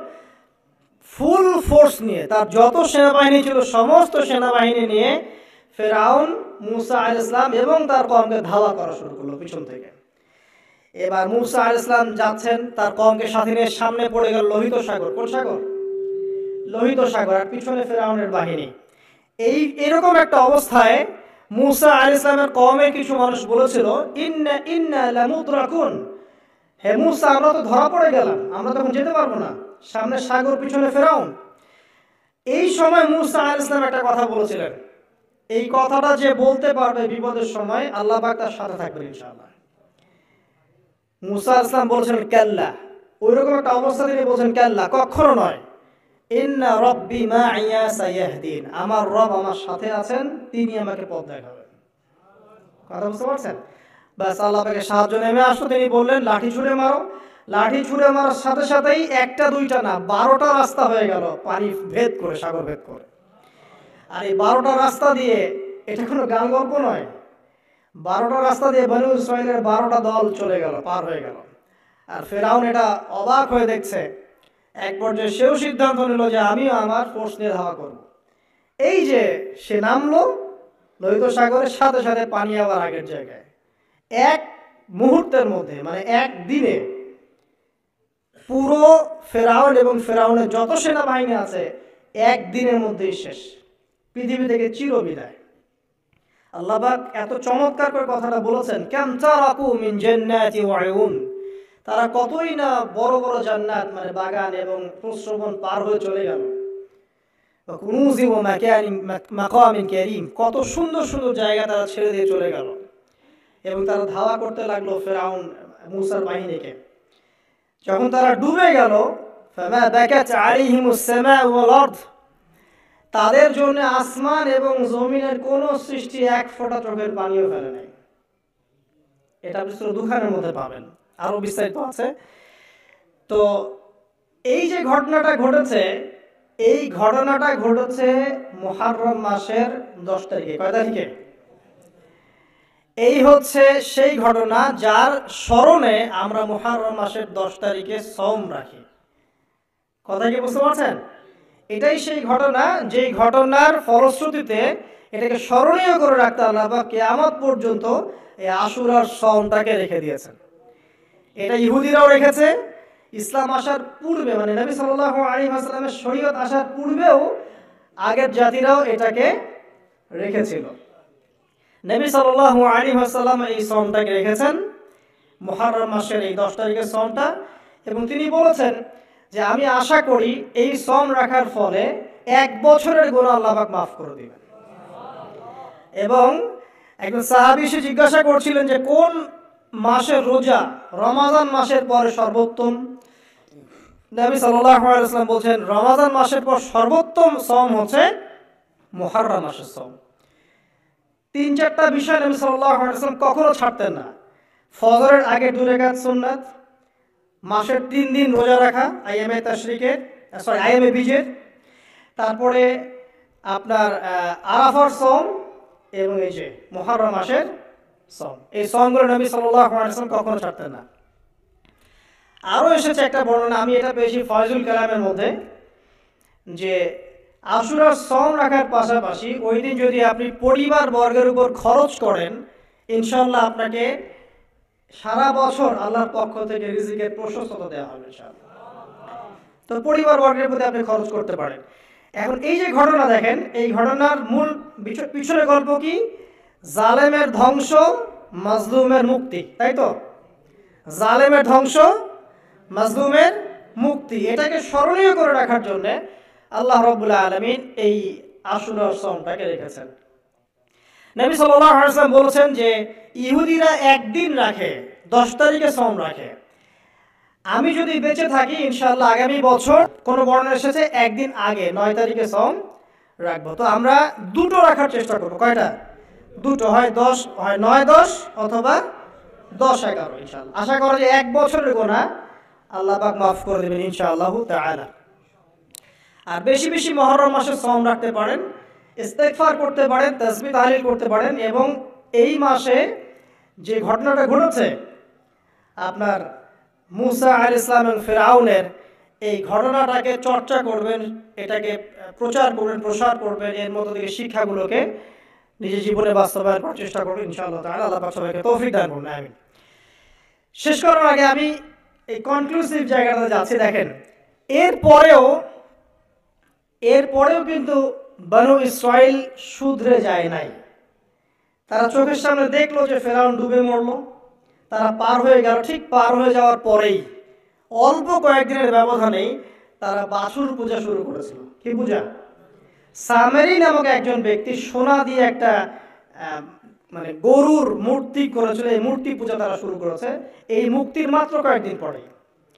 ফুল ফোর্স নিয়ে, তার যত সেনাবাহিনী ছিল সমস্ত সেনাবাহিনী নিয়ে ফেরাউন মুসা আলাইহিস সালাম এবং তার কওমকে ধাওয়া করা শুরু করলো পিছন থেকে। এবার মুসা আলাইহিস সালাম যাচ্ছেন, তার কওমকে সাথে নিয়ে, সামনে পড়ে গেল লোহিত সাগর। কোন সাগর? লোহিত সাগর। আর পিছনে ফেরাউনের বাহিনী। এরকম একটা অবস্থায় মুসা আলাইহিস সালামের কওমের কিছু মানুষ বলেছিল ইন্না ইন্না লামুদরাকুন, হে মুসা আমরা তো ধরা পড়ে গেলাম, আমরা তখন যেতে পারবো না, সামনে সাগর, পিছনে ফেরাউন। এই সময় মুসা আলাইহিস সালাম একটা কথা বলেছিলেন, এই কথাটা যে বলতে পারবে বিপদের সময় আল্লাহ পাক তার সাথে থাকবেন ইনশাআল্লাহ। মুসা আলাইহিস সালাম বলেছিলেন কাল্লা, ওইরকম একটা অবস্থা তিনি বলছেন কাল্লা, কখনো নয়, ইন্না রাব্বি মাইয়া সায়াহদিন, আমার রব আমার সাথে আছেন, তিনি আমাকে পথ দেখাবেন। কথা বুঝতে পারছেন? বাস আল্লাহ পাকের সাহায্য নেমে আসলো। তিনি বললেন লাঠি ছুঁড়ে মারো। লাঠি ছুঁড়ে মারার সাথে সাথেই একটা দুইটা না, 12টা রাস্তা হয়ে গেল পানি ভেদ করে, সাগর ভেদ করে। আর এই 12টা রাস্তা দিয়ে, এটা কোনো গান গল্প নয়, 12টা রাস্তা দিয়ে বনু ইসরাইলের 12টা দল চলে গেল, পার হয়ে গেল। আর ফেরাউন এটা অবাক হয়ে দেখছে। এক পর্যায়ে সেও সিদ্ধান্ত নিল যে আমিও আমার ফোর্স নিয়ে ধাওয়া করব। এই যে সে নামলো লোহিত সাগরের সাথে সাথে পানি আবার আগের জায়গায়। এক মুহূর্তের মধ্যে, মানে একদিনে পুরো ফেরাউন এবং ফেরাউনের যত সেনাবাহিনী আছে একদিনের মধ্যেই শেষ, পৃথিবী থেকে চিরবিদায়। আল্লাহ পাক এত চমৎকার করে কথাটা বলেছেন, কাম তারাকু মিন জান্নাতি ওয়া উয়ুন, তারা কতই না বড় বড় জান্নাত, মানে বাগান এবং প্রশ্রবণ পার হয়ে চলে গেল। কুনুজি ওয়া মাকামিন কারীম, কত সুন্দর সুন্দর জায়গা তারা ছেড়ে দিয়ে চলে গেল। এবং তারা ধাওয়া করতে লাগলো ফেরাউন মুসার বাহিনীকে। যখন তারা ডুবে গেল, ফামা বাকাত আলাইহিমুস সামাউ ওয়াল আরদ, তাদের জন্য আসমান এবং জমিনের কোন সৃষ্টি এক ফোঁটা চোখের পানিও ফেলে নাই। এটা আপনি সূরা দুখানের মধ্যে পাবেন, আরো বিস্তারিত আছে। তো এই যে ঘটনাটা ঘটেছে, এই ঘটনাটা ঘটেছে মুহররম মাসের 10 তারিখে। কয় তারিখে? এই হচ্ছে সেই ঘটনা যার স্মরণে আমরা মুহররম মাসের 10 তারিখে সওম রাখি। কথা কি বুঝতে পারছেন? এটাই সেই ঘটনা যেই ঘটনার ফলশ্রুতিতে এটাকে স্মরণীয় করে রাখতে আল্লাহ পাক কিয়ামত পর্যন্ত এই আশুরার সওমটাকে রেখে দিয়েছেন। এটা ইহুদিরাও রেখেছে, ইসলাম আসার পূর্বে মানে নবী সাল্লাল্লাহু আলাইহি ওয়াসাল্লামের শরীয়ত আসার পূর্বেও আগের জাতিরাও এটাকে রেখেছিল। নবী সাল্লাল্লাহু আলাইহি ওয়াসাল্লাম এই সওমটাকে রেখেছেন, মুহররম মাসের এই 10 তারিখের সওমটা, এবং তিনি বলেছেন যে আমি আশা করি এই সওম রাখার ফলে 1 বছরের গুনাহ আল্লাহ পাক মাফ করে দিবেন। এবং একজন সাহাবী এসে জিজ্ঞাসা করছিলেন যে কোন মাসের রোজা রমাদান মাসের পরে সর্বোত্তম? নবী সাল্লাল্লাহু আলাইহি ওয়াসাল্লাম বলেন রমাদান মাসের পর সর্বোত্তম সওম হচ্ছে মুহররম মাসের সওম। 3-4টা বিষয় নবী সাল্লাল্লাহু আলাইহি ওয়াসাল্লাম কখনো ছাড়তেন না। ফজরের আগে 2 রাকাত সুন্নাত, মাসের 3 দিন রোজা রাখা আইয়ামে বীজের, তারপরে আপনার আরাফার সওম এবং এই যে মুহররম মাসের সওম। এই সওমগুলো নবী সাল্লাল্লাহু আলাইহি ওয়াসাল্লাম কখনো ছাড়তেন না। আরও এসেছে একটা বর্ণনা, আমি এটা পেয়েছি ফয়জুল কালামের মধ্যে, যে আশুরার সওম রাখার পাশাপাশি ওই দিন যদি আপনি পরিবার বর্গের উপর খরচ করেন, ইনশাআল্লাহ আপনাকে সারা বছর আল্লাহর পক্ষ থেকে রিজিকের প্রশস্ততা দেওয়া হবে ইনশাআল্লাহ। তো পরিবার বর্গের প্রতি আপনি খরচ করতে পারেন। এখন এই যে ঘটনা দেখেন, এই ঘটনার মূল পিছনে গল্প কি? জালেমের ধ্বংস, মাজলুমের মুক্তি, তাই তো? জালেমের ধ্বংস, মাজলুমের মুক্তি, এটাকে স্মরণীয় করে রাখার জন্য আল্লাহ রাব্বুল আলামিন এই আশুরার সওমটাকে রেখেছেন। নবী সাল্লাল্লাহু আলাইহি ওয়াসাল্লাম বলেছেন যে ইহুদিরা একদিন রাখে, 10 তারিখে সওম রাখে। আমি যদি বেঁচে থাকি ইনশাআল্লাহ আগামী বছর কোন বর্ণনা এসেছে একদিন আগে 9 তারিখে সওম রাখবো। তো আমরা দুটো রাখার চেষ্টা করবো। কয়টা? দুটো, হয় 10, হয় 9-10 অথবা 10-11 ইনশাআল্লাহ। আশা করা যে 1 বছরের গুনাহ আল্লাহ পাক মাফ করে দেবেন ইনশাআল্লাহু তাআলা। আর বেশি বেশি মুহররম মাসে সওম রাখতে পারেন, ইস্তেগফার করতে পারেন, তাসবিহ তাহলিল করতে পারেন, এবং এই মাসে যে ঘটনাটা ঘটেছে আপনার মুসা আলাইহিস সালাম এবং ফিরআউনের, এই ঘটনাটাকে চর্চা করবেন, এটাকে প্রচার করবেন, প্রসার করবেন, এর মধ্য থেকে শিক্ষাগুলোকে নিজের জীবনে বাস্তবায়ন করার চেষ্টা করবেন ইনশাআল্লাহ তাআলা। আল্লাহ পাক সবাইকে তৌফিক দান করুন, আমিন। শেষ করার আগে আমি এই কনক্লুসিভ জায়গাটাতে যাচ্ছি। দেখেন, এরপরেও কিন্তু বনু ইসরাইল শুধরে যায় নাই। তারা চোখের সামনে দেখলো যে ফেরাউন ডুবে মরলো, তারা পার হয়ে গেল। ঠিক পার হয়ে যাওয়ার পরেই অল্প কয়েকদিনের ব্যবধানেই তারা বাছুর পূজা শুরু করেছিল। কি পূজা? সামেরি নামক একজন ব্যক্তি সোনা দিয়ে একটা মানে গরুর মূর্তি করেছিল, এই মূর্তি পূজা তারা শুরু করেছে এই মুক্তির মাত্র কয়েকদিন পরে।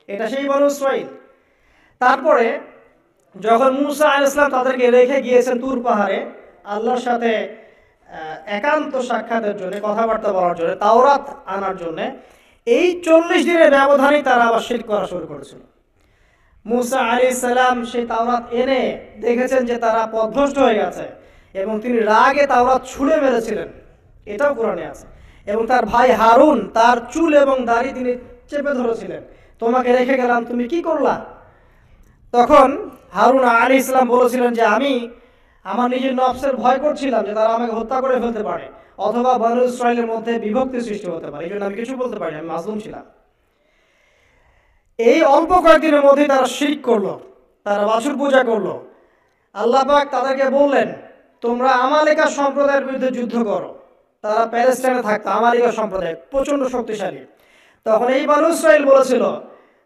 এটা সেই বনু ইসরাইল। তারপরে যখন মুসা আলাইহিস সালাম তাদেরকে রেখে গিয়েছেন তুর পাহাড়ে আল্লাহর সাথে একান্ত সাক্ষাতের জন্য, কথাবার্তা বলার জন্য, তাওরাত আনার জন্য, এই 40 দিনের ব্যবধানেই তারা আবার শিরক করা শুরু করেছিল। মুসা আলাইহিস সালাম সেই তাওরাত এনে দেখেছেন যে তারা পথভ্রষ্ট হয়ে গেছে, এবং তিনি রাগে তাওরাত ছুঁড়ে মেরেছিলেন, এটাও কোরআনে আছে। এবং তার ভাই হারুন তার চুল এবং দাড়ি তিনি চেপে ধরেছিলেন, তোমাকে রেখে গেলাম, তুমি কি করলা? তখন হারুন আলাইহিস সালাম বলেছিলেন যে আমি আমার নিজের নফসের ভয় করছিলাম যে তারা আমাকে হত্যা করে ফেলতে পারে, অথবা বনু ইসরাইলের মধ্যে বিভক্তি সৃষ্টি হতে পারে, এই জন্য আমি কিছু বলতে পারি, আমি মাজলুম ছিলাম। এই অল্প কয়েকদিনের মধ্যে তারা শিরক করলো, তারা বাছুর পূজা করলো। আল্লাহ পাক তাদেরকে বললেন তোমরা আমালিকা সম্প্রদায়ের বিরুদ্ধে যুদ্ধ করো। তারা প্যালেস্টাইনে থাকতো, আমালিকা সম্প্রদায় প্রচন্ড শক্তিশালী। তখন এই বনু ইসরাইল বলেছিল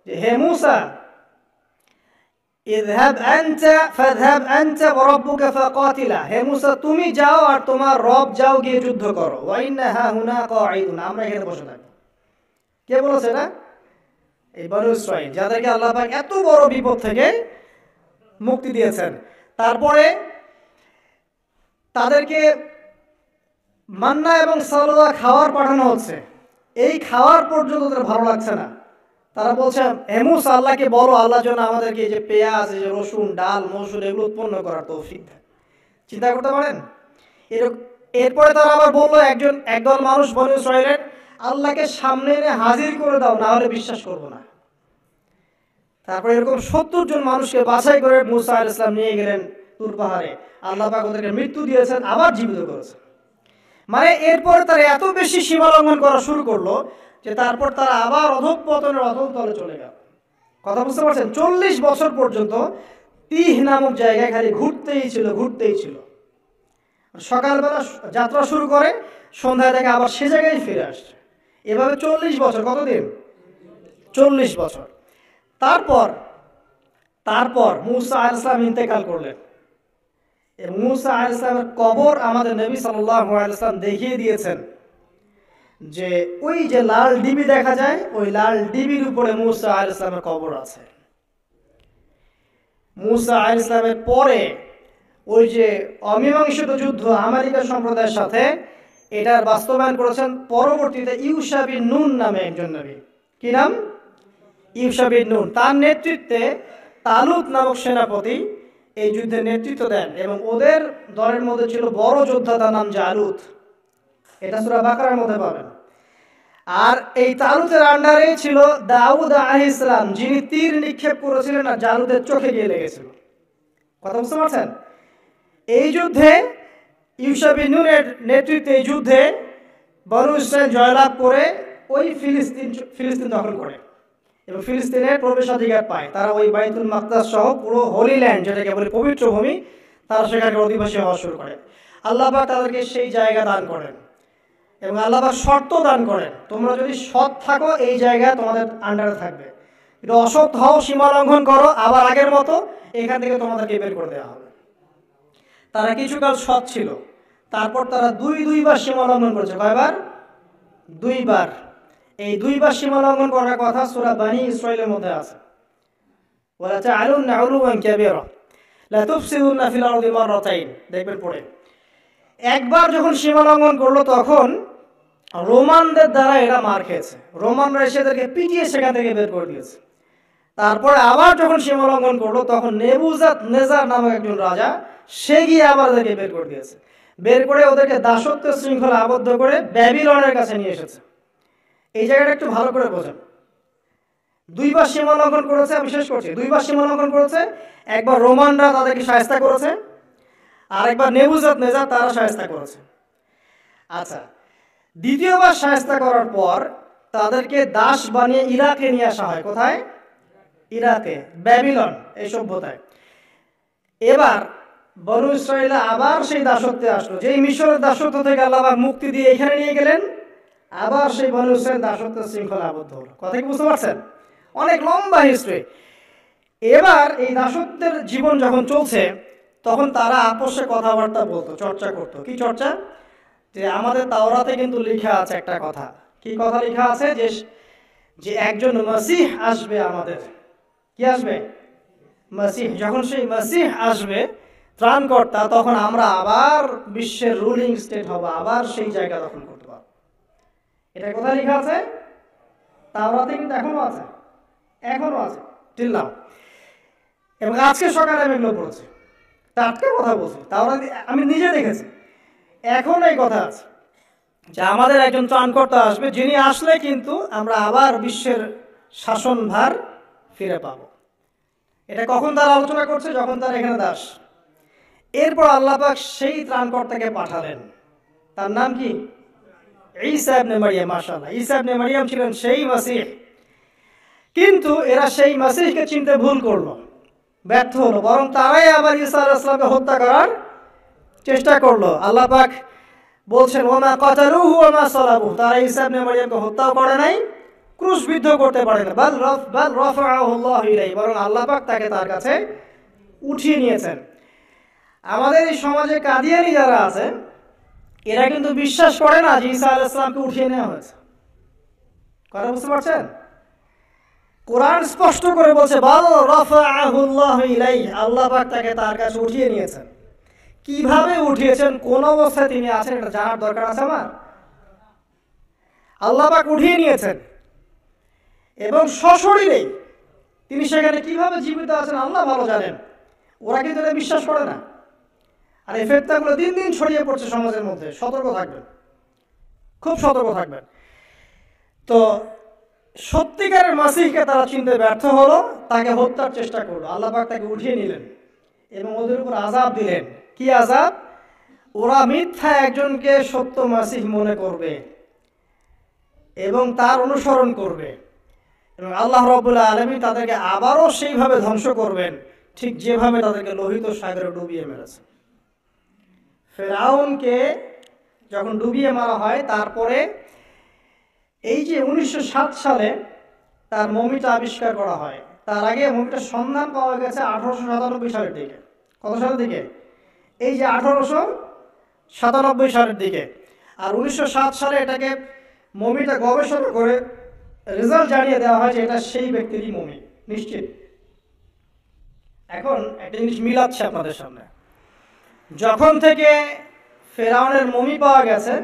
যে হে মুসা, ইযহাব আনতা ফাযহাব আনতা ওয়া রাব্বুকা ফাকাতিলা, হে মুসা তুমি যাও আর তোমার রব যাও গিয়ে যুদ্ধ করো, ওয়া ইন্না হাহুনা কাঈদুন, আমরা এখানে বসে থাকি। কে বলেছে না? এই বনু ইসরাইল, যাদেরকে আল্লাহ পাক এত বড় বিপদ থেকে মুক্তি দিয়েছেন। তারপরে তাদেরকে মান্না এবং সালওয়া খাওয়ার পাঠানো হচ্ছে, এই খাওয়ার পর্যন্ত তাদের ভালো লাগছে না। তারা বলছে হে মুসা আল্লাহকে বলো আল্লাহর জন্য আমাদেরকে এই যে পেঁয়াজ, এই যে রসুন, ডাল, মসুর এগুলো উৎপন্ন করার তৌফিক দেন। চিন্তা করতে পারেন? এরপরে তারা আবার বললো একদল মানুষ বনু ইসরাইলের, আল্লাহকে সামনে এনে হাজির করে দাও, না হলে বিশ্বাস করবো না। তারপরে এরকম 70 জন মানুষকে বাছাই করে মুসা আলাইহিস সালাম নিয়ে গেলেন তুর পাহাড়ে। আল্লাহ পাক ওদেরকে মৃত্যু দিয়েছেন, আবার জীবিত করেছেন। মানে এরপরে তারা এত বেশি সীমা লঙ্ঘন করা শুরু করলো যে তারপর তারা আবার অধঃপতনের অধঃতলে চলে গেল। কথা বুঝতে পারছেন? 40 বছর পর্যন্ত তিহ নামক জায়গায় খালি ঘুরতেই ছিল। সকালবেলা যাত্রা শুরু করে, সন্ধ্যায় থেকে আবার সে জায়গায় ফিরে আসছে। এভাবে 40 বছর। কতদিন? 40 বছর। তারপর মুসা আলাইহিস সালাম ইন্তেকাল করলেন। মুসা আলাইহিস সালামের কবর আমাদের নবী সাল্লাল্লাহু আলাইহি ওয়াসাল্লাম দেখিয়ে দিয়েছেন যে ওই যে লাল ডিবি দেখা যায়, ওই লাল ডিবির উপরে মুসা আলাইহিস সালামের কবর আছে। মুসা আলাইহিস সালামের পরে ওই যে অমীমাংসিত যুদ্ধ আমেরিকা সম্প্রদায়ের সাথে, এটার বাস্তবায়ন করেছেন পরবর্তীতে ইউশা বিন নুন নামে একজন নবী। কি নাম? ইউশা বিন নুন। তার নেতৃত্বে তালুত নামক সেনাপতি এই যুদ্ধে নেতৃত্ব দেন এবং ওদের দলের মধ্যে ছিল বড় যোদ্ধা, তার নাম জালুত। এটা সূরা বাকারার মধ্যে পাবেন। আর এই তালুতের আন্ডারে ছিল দাউদ আলাইহিস সালাম, যিনি তীর নিক্ষেপ করেছিলেন আর জালুতের চোখে গিয়ে লেগেছিল। কথা বুঝতে পারছেন? এই যুদ্ধে ইউশা বিন নুনের নেতৃত্বে এই যুদ্ধে বনু ইসরাইল জয়লাভ করে ওই ফিলিস্তিন দখল করে এবং ফিলিস্তিনের প্রবেশাধিকার পায়। তারা ওই বাইতুল মাকদাস সহ পুরো হোলি ল্যান্ড, যেটাকে বলে পবিত্র ভূমি, তারা সেখানে অধিবাসী হওয়া শুরু করে। আল্লাহ পাক তাদেরকে সেই জায়গা দান করেন এবং আল্লাহ পাক শর্ত দান করেন, তোমরা যদি সৎ থাকো এই জায়গা তোমাদের আন্ডারে থাকবে, কিন্তু অসৎ হও, সীমা লঙ্ঘন করো, আবার আগের মতো এখান থেকে তোমাদেরকে বের করে দেওয়া হবে। তারা কিছুকাল সৎ ছিল, তারপর তারা দুইবার সীমা লঙ্ঘন করেছে। কয়বার? 2 বার। এই 2 বার সীমা লঙ্ঘন করার কথা সূরা বনী ইসরাঈলের মধ্যে আছে। ওয়ালা তা'আলুন্না উলুওয়ান কাবীরা লা তুফসিদুন্না ফিল আরদি মাররাতাইন, দেখবেন পড়ে। একবার যখন সীমা লঙ্ঘন করলো তখন রোমানদের দ্বারা এরা মার খেয়েছে। রোমানরা এসে এদেরকে পিটিয়ে সেখান থেকে বের করে দিয়েছে। তারপরে আবার যখন সীমা লঙ্ঘন করলো তখন নেবুজাদনেজার নামক একজন রাজা, সে গিয়ে আবার এদেরকে বের করে দিয়েছে। বের করে ওদেরকে দাসত্বের শৃঙ্খলা আবদ্ধ করে ব্যাবিলনের কাছে নিয়ে এসেছে। এই জায়গাটা একটু ভালো করে বোঝেন। 2 বার সীমা লঙ্ঘন করেছে, আমি শেষ করছি। 2 বার সীমা লঙ্ঘন করেছে। একবার রোমানরা তাদেরকে শায়েস্তা করেছে, আর একবার নেবুজাদনেজার তারা শায়েস্তা করেছে। আচ্ছা, দ্বিতীয়বার শায়েস্তা করার পর তাদেরকে দাস বানিয়ে ইরাকে নিয়ে আসা হয়। কোথায়? ইরাকে, ব্যাবিলন এই সভ্যতায়। এবার বনু ইসরাঈল আবার সেই দাসত্বে আসলো। যেই মিশরের দাসত্ব থেকে আল্লাহ পাক মুক্তি দিয়ে এখানে নিয়ে গেলেন, আবার সেই বনু ইসরাঈল দাসত্বের শৃঙ্খলা আবদ্ধ হলো। কথা কি বুঝতে পারছেন? অনেক লম্বা হিস্ট্রি। এবার এই দাসত্বের জীবন যখন চলছে তখন তারা আপোষে কথাবার্তা বলতো, চর্চা করতো। কি চর্চা? যে আমাদের তাওরাতে কিন্তু লেখা আছে একটা কথা। কি কথা লেখা আছে? যে একজন মসিহ আসবে আমাদের। কি আসবে? মসিহ। যখন সেই মসিহ আসবে, ত্রাণকর্তা, তখন আমরা আবার বিশ্বের রুলিং স্টেট হব, আবার সেই জায়গা দখল করতে পারব। এটা কোথায় লেখা আছে? তাওরাতে কিন্তু এখনো আছে, টিল্লাম। এবং আজকে সকালে আমি এগুলো পড়েছি, টাটকা কথা বলছি, তাওরাতে আমি নিজে দেখেছি। এখন এই কথা আছে যে আমাদের একজন ত্রাণকর্তা আসবে, যিনি আসলে কিন্তু আমরা আবার বিশ্বের শাসনভার ফিরে পাব। এটা কখন তারা আলোচনা করছে? যখন তারা এখানে দাস। এরপর আল্লাহ পাক সেই ত্রাণকর্তাকে পাঠালেন। তার নাম কি? ঈসা ইবনে মারইয়াম। মাশাআল্লাহ, ঈসা ইবনে মারইয়াম ছিলেন সেই মসিহ। কিন্তু এরা সেই মসিহকে চিনতে ভুল করলো, ব্যর্থ হলো। বরং তারাই আবার ঈসা আলাইহিস সালামকে হত্যা করার চেষ্টা করলো। আল্লাহ পাক বলছেন, ওমা কাতালুহু ওমা সালাবুহু, তারা ঈসা ইবনে মারইয়ামকে হত্যাও করে নাই, ক্রুশবিদ্ধ করতে পারে না। বাল রাফাআহু আল্লাহু ইলাইহি, বরং আল্লাহ পাক তাকে তার কাছে উঠিয়ে নিয়েছেন। আমাদের এই সমাজে কাদিয়ানি যারা আছে, এরা কিন্তু বিশ্বাস করে না যে ঈসা আলাইহিস সালামকে উঠিয়ে নেওয়া হয়েছে। কথা বুঝতে পারছেন? কোরআন স্পষ্ট করে বলছে, বাল রাফাআহু আল্লাহু ইলাইহি, আল্লাহ পাক তাকে তার কাছে উঠিয়ে নিয়েছেন। কিভাবে উঠিয়েছেন, কোন অবস্থায় তিনি আছেন, এটা জানার দরকার আছে আমার। আল্লাহ পাক উঠিয়ে নিয়েছেন এবং সশরীরেই তিনি সেখানে কিভাবে জীবিত আছেন আল্লাহ ভালো জানেন। ওরা কিন্তু এটা বিশ্বাস করে না। আর এই ফিতনাগুলো দিন দিন ছড়িয়ে পড়ছে সমাজের মধ্যে। সতর্ক থাকবেন, খুব সতর্ক থাকবেন। তো সত্যিকারের মাসিহকে তারা চিনতে ব্যর্থ হলো, তাকে হত্যার চেষ্টা করলো। আল্লাহ পাক তাকে উঠিয়ে নিলেন এবং ওদের উপর আযাব দিলেন। কি আযাব? ওরা মিথ্যা একজনকে সত্য মাসিহ মনে করবে এবং তার অনুসরণ করবে, এবং আল্লাহ রাব্বুল আলামিন তাদেরকে আবারও সেইভাবে ধ্বংস করবেন, ঠিক যেভাবে তাদেরকে লোহিত সাগরে ডুবিয়ে মেরেছে। ফেরাউনকে যখন ডুবিয়ে মারা হয়, তারপরে এই যে 1907 সালে তার মমিটা আবিষ্কার করা হয়, তার আগে মমিটার সন্ধান পাওয়া গেছে 1897 সালের দিকে। কত সালের দিকে? এই যে 1897 সালের দিকে। আর 1907 সালে এটাকে মমিটা গবেষণা করে রেজাল্ট জানিয়ে দেওয়া হয় যে এটা সেই ব্যক্তিরই মমি, নিশ্চিত। এখন একটা জিনিস মিলাচ্ছে আপনাদের সামনে। যখন থেকে ফেরাউনের মমি পাওয়া গেছে,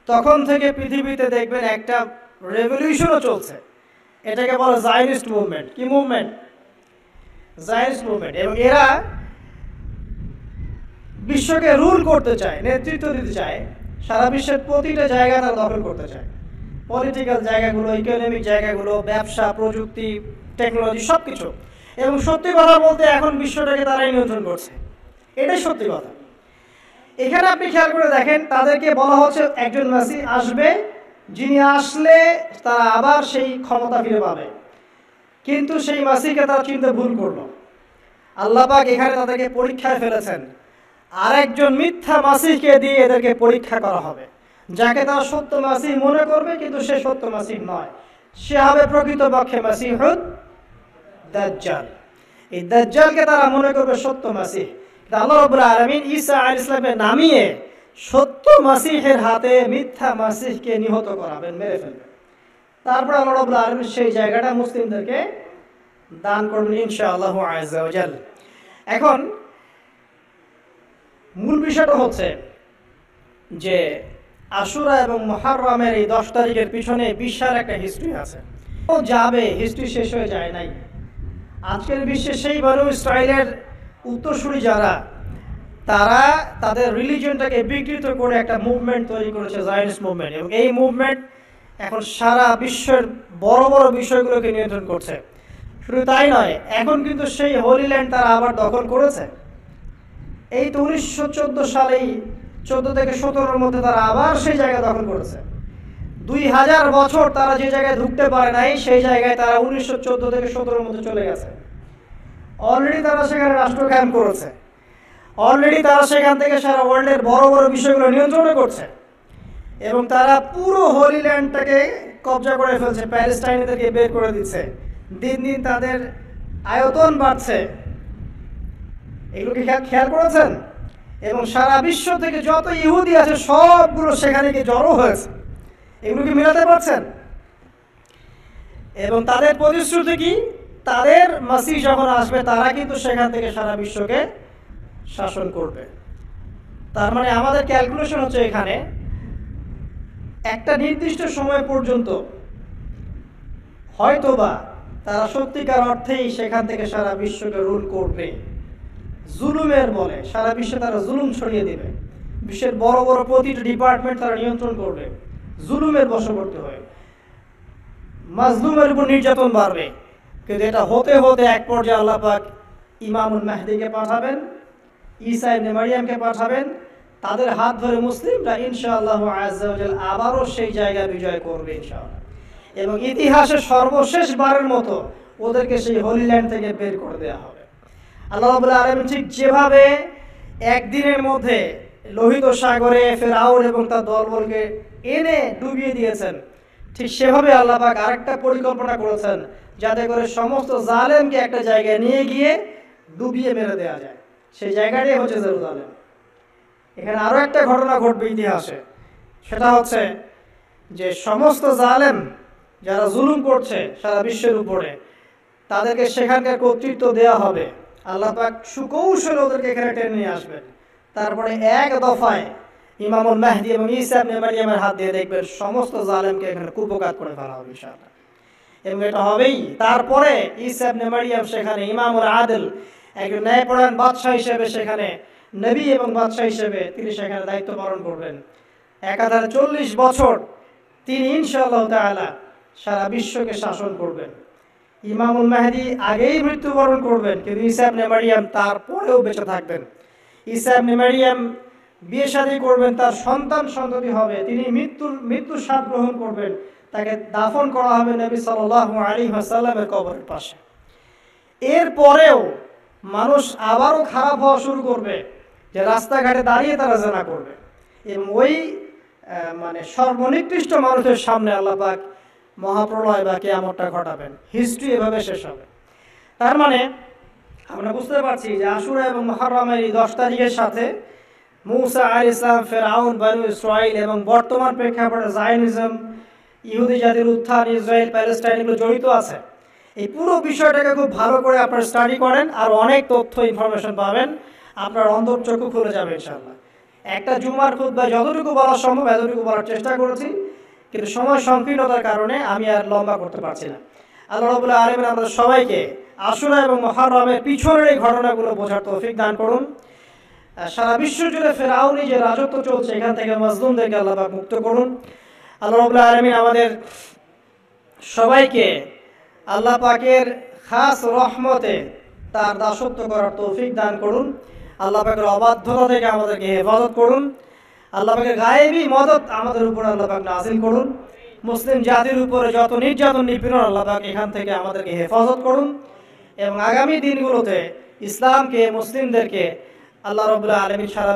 তখন থেকে পৃথিবীতে দেখবেন একটা রেভলিউশনও চলছে। এটাকে বলে জায়নিস্ট মুভমেন্ট। কি মুভমেন্ট? Zionist movement. এবং এরা বিশ্বকে রুল করতে চায়, নেতৃত্ব দিতে চায়, সারা বিশ্বের প্রতিটা জায়গা তারা দখল করতে চায়। পলিটিক্যাল জায়গাগুলো, ইকোনমিক জায়গাগুলো, ব্যবসা, প্রযুক্তি, টেকনোলজি, সব কিছু। এবং সত্যি কথা বলতে এখন বিশ্বটাকে তারাই নিয়ন্ত্রণ করছে, এটাই সত্যি কথা। এখানে আপনি খেয়াল করে দেখেন, তাদেরকে বলা হচ্ছে একজন মাসিহ আসবে, যিনি আসলে তারা আবার সেই ক্ষমতা ফিরে পাবে। কিন্তু সেই মাসিহকে তারা চিনতে ভুল করলো। আল্লাহ পাক এখানে তাদেরকে পরীক্ষায় ফেলেছেন। আরেকজন মিথ্যা মাসিহকে দিয়ে এদেরকে পরীক্ষা করা হবে, যাকে তারা সত্য মাসিহ মনে করবে, কিন্তু সে সত্য মাসিহ নয়। সে হবে প্রকৃতপক্ষে মাসিহুদ দাজ্জাল। এই দাজ্জালকে তারা মনে করবে সত্য মাসিহ। আল্লাহ রাব্বুল আলামিন ঈসা আলাইহিস সালামকে নামিয়ে সত্য মাসিহের হাতে মিথ্যা মাসিহকে নিহত করাবেন, মেরে ফেলবেন। তারপর আল্লাহ রাব্বুল আলামিন সেই জায়গাটা মুসলিমদেরকে দান করবেন ইনশাআল্লাহ আযজা ওয়া জাল। এখন মূল বিষয়টা হচ্ছে যে আশুরা এবং মুহররমের এই 10 তারিখের পিছনে বিশাল একটা হিস্ট্রি আছে। ও যাবে, হিস্ট্রি শেষ হয়ে যায় নাই। আজকের বিশ্বে সেই বনু ইসরাইলের উত্তরসূরি যারা, তারা তাদের রিলিজিয়নটাকে বিকৃত করে একটা মুভমেন্ট তৈরি করেছে, জায়নিস্ট মুভমেন্ট। এবং এই মুভমেন্ট এখন সারা বিশ্বের বড় বড় বিষয়গুলোকে নিয়ন্ত্রণ করছে। শুধু তাই নয়, এখন কিন্তু সেই হোলি ল্যান্ড তারা আবার দখল করেছে। এই তো 1914 সালেই 14 থেকে 17-র মধ্যে তারা আবার সেই জায়গা দখল করেছে। 2000 বছর তারা যে জায়গায় ঢুকতে পারে নাই, সেই জায়গায় তারা 1914 থেকে 17-র মধ্যে চলে গেছে। অলরেডি তারা সেখানে রাষ্ট্র কায়েম করেছে। অলরেডি তারা সেখান থেকে সারা ওয়ার্ল্ডের বড় বড় বিষয়গুলো নিয়ন্ত্রণ করছে। এবং তারা পুরো হোলি ল্যান্ডটাকে কবজা করে ফেলছে, প্যালেস্টাইনিদেরকে বের করে দিচ্ছে। দিন দিন তাদের আয়তন বাড়ছে। এগুলোকে খেয়াল করেছেন? এবং সারা বিশ্ব থেকে যত ইহুদি আছে সবগুলো সেখানে গিয়ে জড়ো হয়েছে। এগুলোকে মেলাতে পারছেন? এবং তাদের প্রতিশ্রুতি কি? তাদের মাসিহ যখন আসবে, তারা কিন্তু সেখান থেকে সারা বিশ্বকে শাসন করবে। তার মানে আমাদের ক্যালকুলেশন হচ্ছে, এখানে একটা নির্দিষ্ট সময় পর্যন্ত হয়তোবা তারা সত্যিকার অর্থেই সেখান থেকে সারা বিশ্বকে রুল করবে। জুলুমের বলে সারা বিশ্বে তারা জুলুম ছড়িয়ে দেবে। বিশ্বের বড় বড় প্রতিটি ডিপার্টমেন্ট তারা নিয়ন্ত্রণ করবে, জুলুমের বশবর্তী হয়ে। মাজলুমের উপর নির্যাতন বাড়বে। কিন্তু এটা হতে হতে এক পর্যায়ে আল্লাহ পাক ইমামুল মাহদিকে পাঠাবেন, ঈসা ইবনে মারিয়ামকে পাঠাবেন। তাদের হাত ধরে মুসলিমরা ইনশাআল্লাহ আযজা ওয়া জাল আবারও সেই জায়গা বিজয় করবে ইনশাআল্লাহ। এবং ইতিহাসে সর্বশেষ বারের মতো ওদেরকে সেই হোলি ল্যান্ড থেকে বের করে দেওয়া হবে। আল্লাহ রাব্বুল আলামিন ঠিক যেভাবে একদিনের মধ্যে লোহিত সাগরে ফেরাউন এবং তার দলবলকে এনে ডুবিয়ে দিয়েছেন, ঠিক সেভাবে আল্লাহ পাক আরেকটা পরিকল্পনা করেছেন, যাতে করে সমস্ত জালেমকে একটা জায়গায় নিয়ে গিয়ে ডুবিয়ে মেরে দেওয়া যায়। সেই জায়গাটাই হচ্ছে জেরুজালেম। এখানে আরো একটা ঘটনা ঘটবে ইতিহাসে। সেটা হচ্ছে যে সমস্ত জালেম যারা জুলুম করছে সারা বিশ্বের উপরে, তাদেরকে সেখানকার কর্তৃত্ব দেওয়া হবে। আল্লাহ পাক সুকৌশলে ওদেরকে এখানে টেনে নিয়ে আসবেন। তারপরে এক দফায় ইমামুল মাহদি এবং ঈসা ইবনে মারিয়ামের হাত দিয়ে দেখবেন সমস্ত জালেমকে এখানে কুপকাত করে ফেলা হবে ইনশাআল্লাহ। এবং এটা হবেই। তারপরে ঈসা ইবনে মারিয়াম সেখানে ইমামুল আদল, একজন ন্যায়পরায়ণ বাদশাহ হিসেবে, সেখানে নবী এবং বাদশাহ হিসেবে তিনি সেখানে দায়িত্ব পালন করবেন। একাধারে 40 বছর তিনি ইনশাআল্লাহ তাআলা সারা বিশ্বকে শাসন করবেন। ইমামুল মাহদী আগেই মৃত্যুবরণ করবেন, কিন্তু ঈসা ইবনে মারইয়াম তারপরেও বেঁচে থাকবেন। ঈসা ইবনে মারইয়াম বিয়ে শাদী করবেন, তার সন্তান সন্ততি হবে, তিনি মৃত্যুর স্বাদ গ্রহণ করবেন, তাকে দাফন করা হবে নবী সাল্লাল্লাহু আলাইহি ওয়াসাল্লামের কবরের পাশে। এরপরেও মানুষ আবারও খারাপ হওয়া শুরু করবে, যে রাস্তাঘাটে দাঁড়িয়ে তারা জেনা করবে, এবং ওই মানে সর্বনিকৃষ্ট মানুষের সামনে আল্লাহ পাক মহাপ্রলয় বা কিয়ামতটা ঘটাবেন। হিস্ট্রি এভাবে শেষ হবে। তার মানে আমরা বুঝতে পারছি যে আশুরা এবং মুহররমের এই 10 তারিখের সাথে মূসা আলাইহিস সালাম, ফেরাউন, বনু ইসরাইল এবং বর্তমান প্রেক্ষাপটে জায়নিজম, ইহুদি জাতির উত্থান, ইসরায়েল প্যালেস্টাইন এগুলো জড়িত আছে। এই পুরো বিষয়টাকে খুব ভালো করে আপনারা স্টাডি করেন, আর অনেক তথ্য ইনফরমেশন পাবেন, আপনার অন্তর্চক্ষু খুলে যাবে ইনশাআল্লাহ। একটা জুমার খুতবা যতটুকু বলা সম্ভব এতটুকু বলার চেষ্টা করেছি, কিন্তু সময় সংকীর্ণতার কারণে আমি আর লম্বা করতে পারছি না। আল্লাহ রাব্বুল আলামিন আমাদের সবাইকে আশুরা এবং মুহররমের পিছনের এই ঘটনাগুলো বোঝার তৌফিক দান করুন। সারা বিশ্ব জুড়ে ফেরাউনি যে রাজত্ব চলছে, এখান থেকে মাজলুমদেরকে আল্লাহ পাক মুক্ত করুন। আল্লাহ রাব্বুল আলামিন আমাদের সবাইকে আল্লাহ পাকের খাস রহমতে তার দাসত্ব করার তৌফিক দান করুন। আল্লাহ পাকের অবাধ্যতা থেকে আমাদেরকে হেফাজত করুন। আল্লাহ পাকের গায়েবী মদত আমাদের উপর আল্লাহ পাক নাযিল করুন। মুসলিম জাতির উপরে যত নির্যাতন নিপীড়ন আল্লাহ পাক এখান থেকে আমাদেরকে হেফাজত করুন, এবং আগামী দিনগুলোতে ইসলামকে, মুসলিমদেরকে আল্লাহ রাব্বুল আলামিন সারা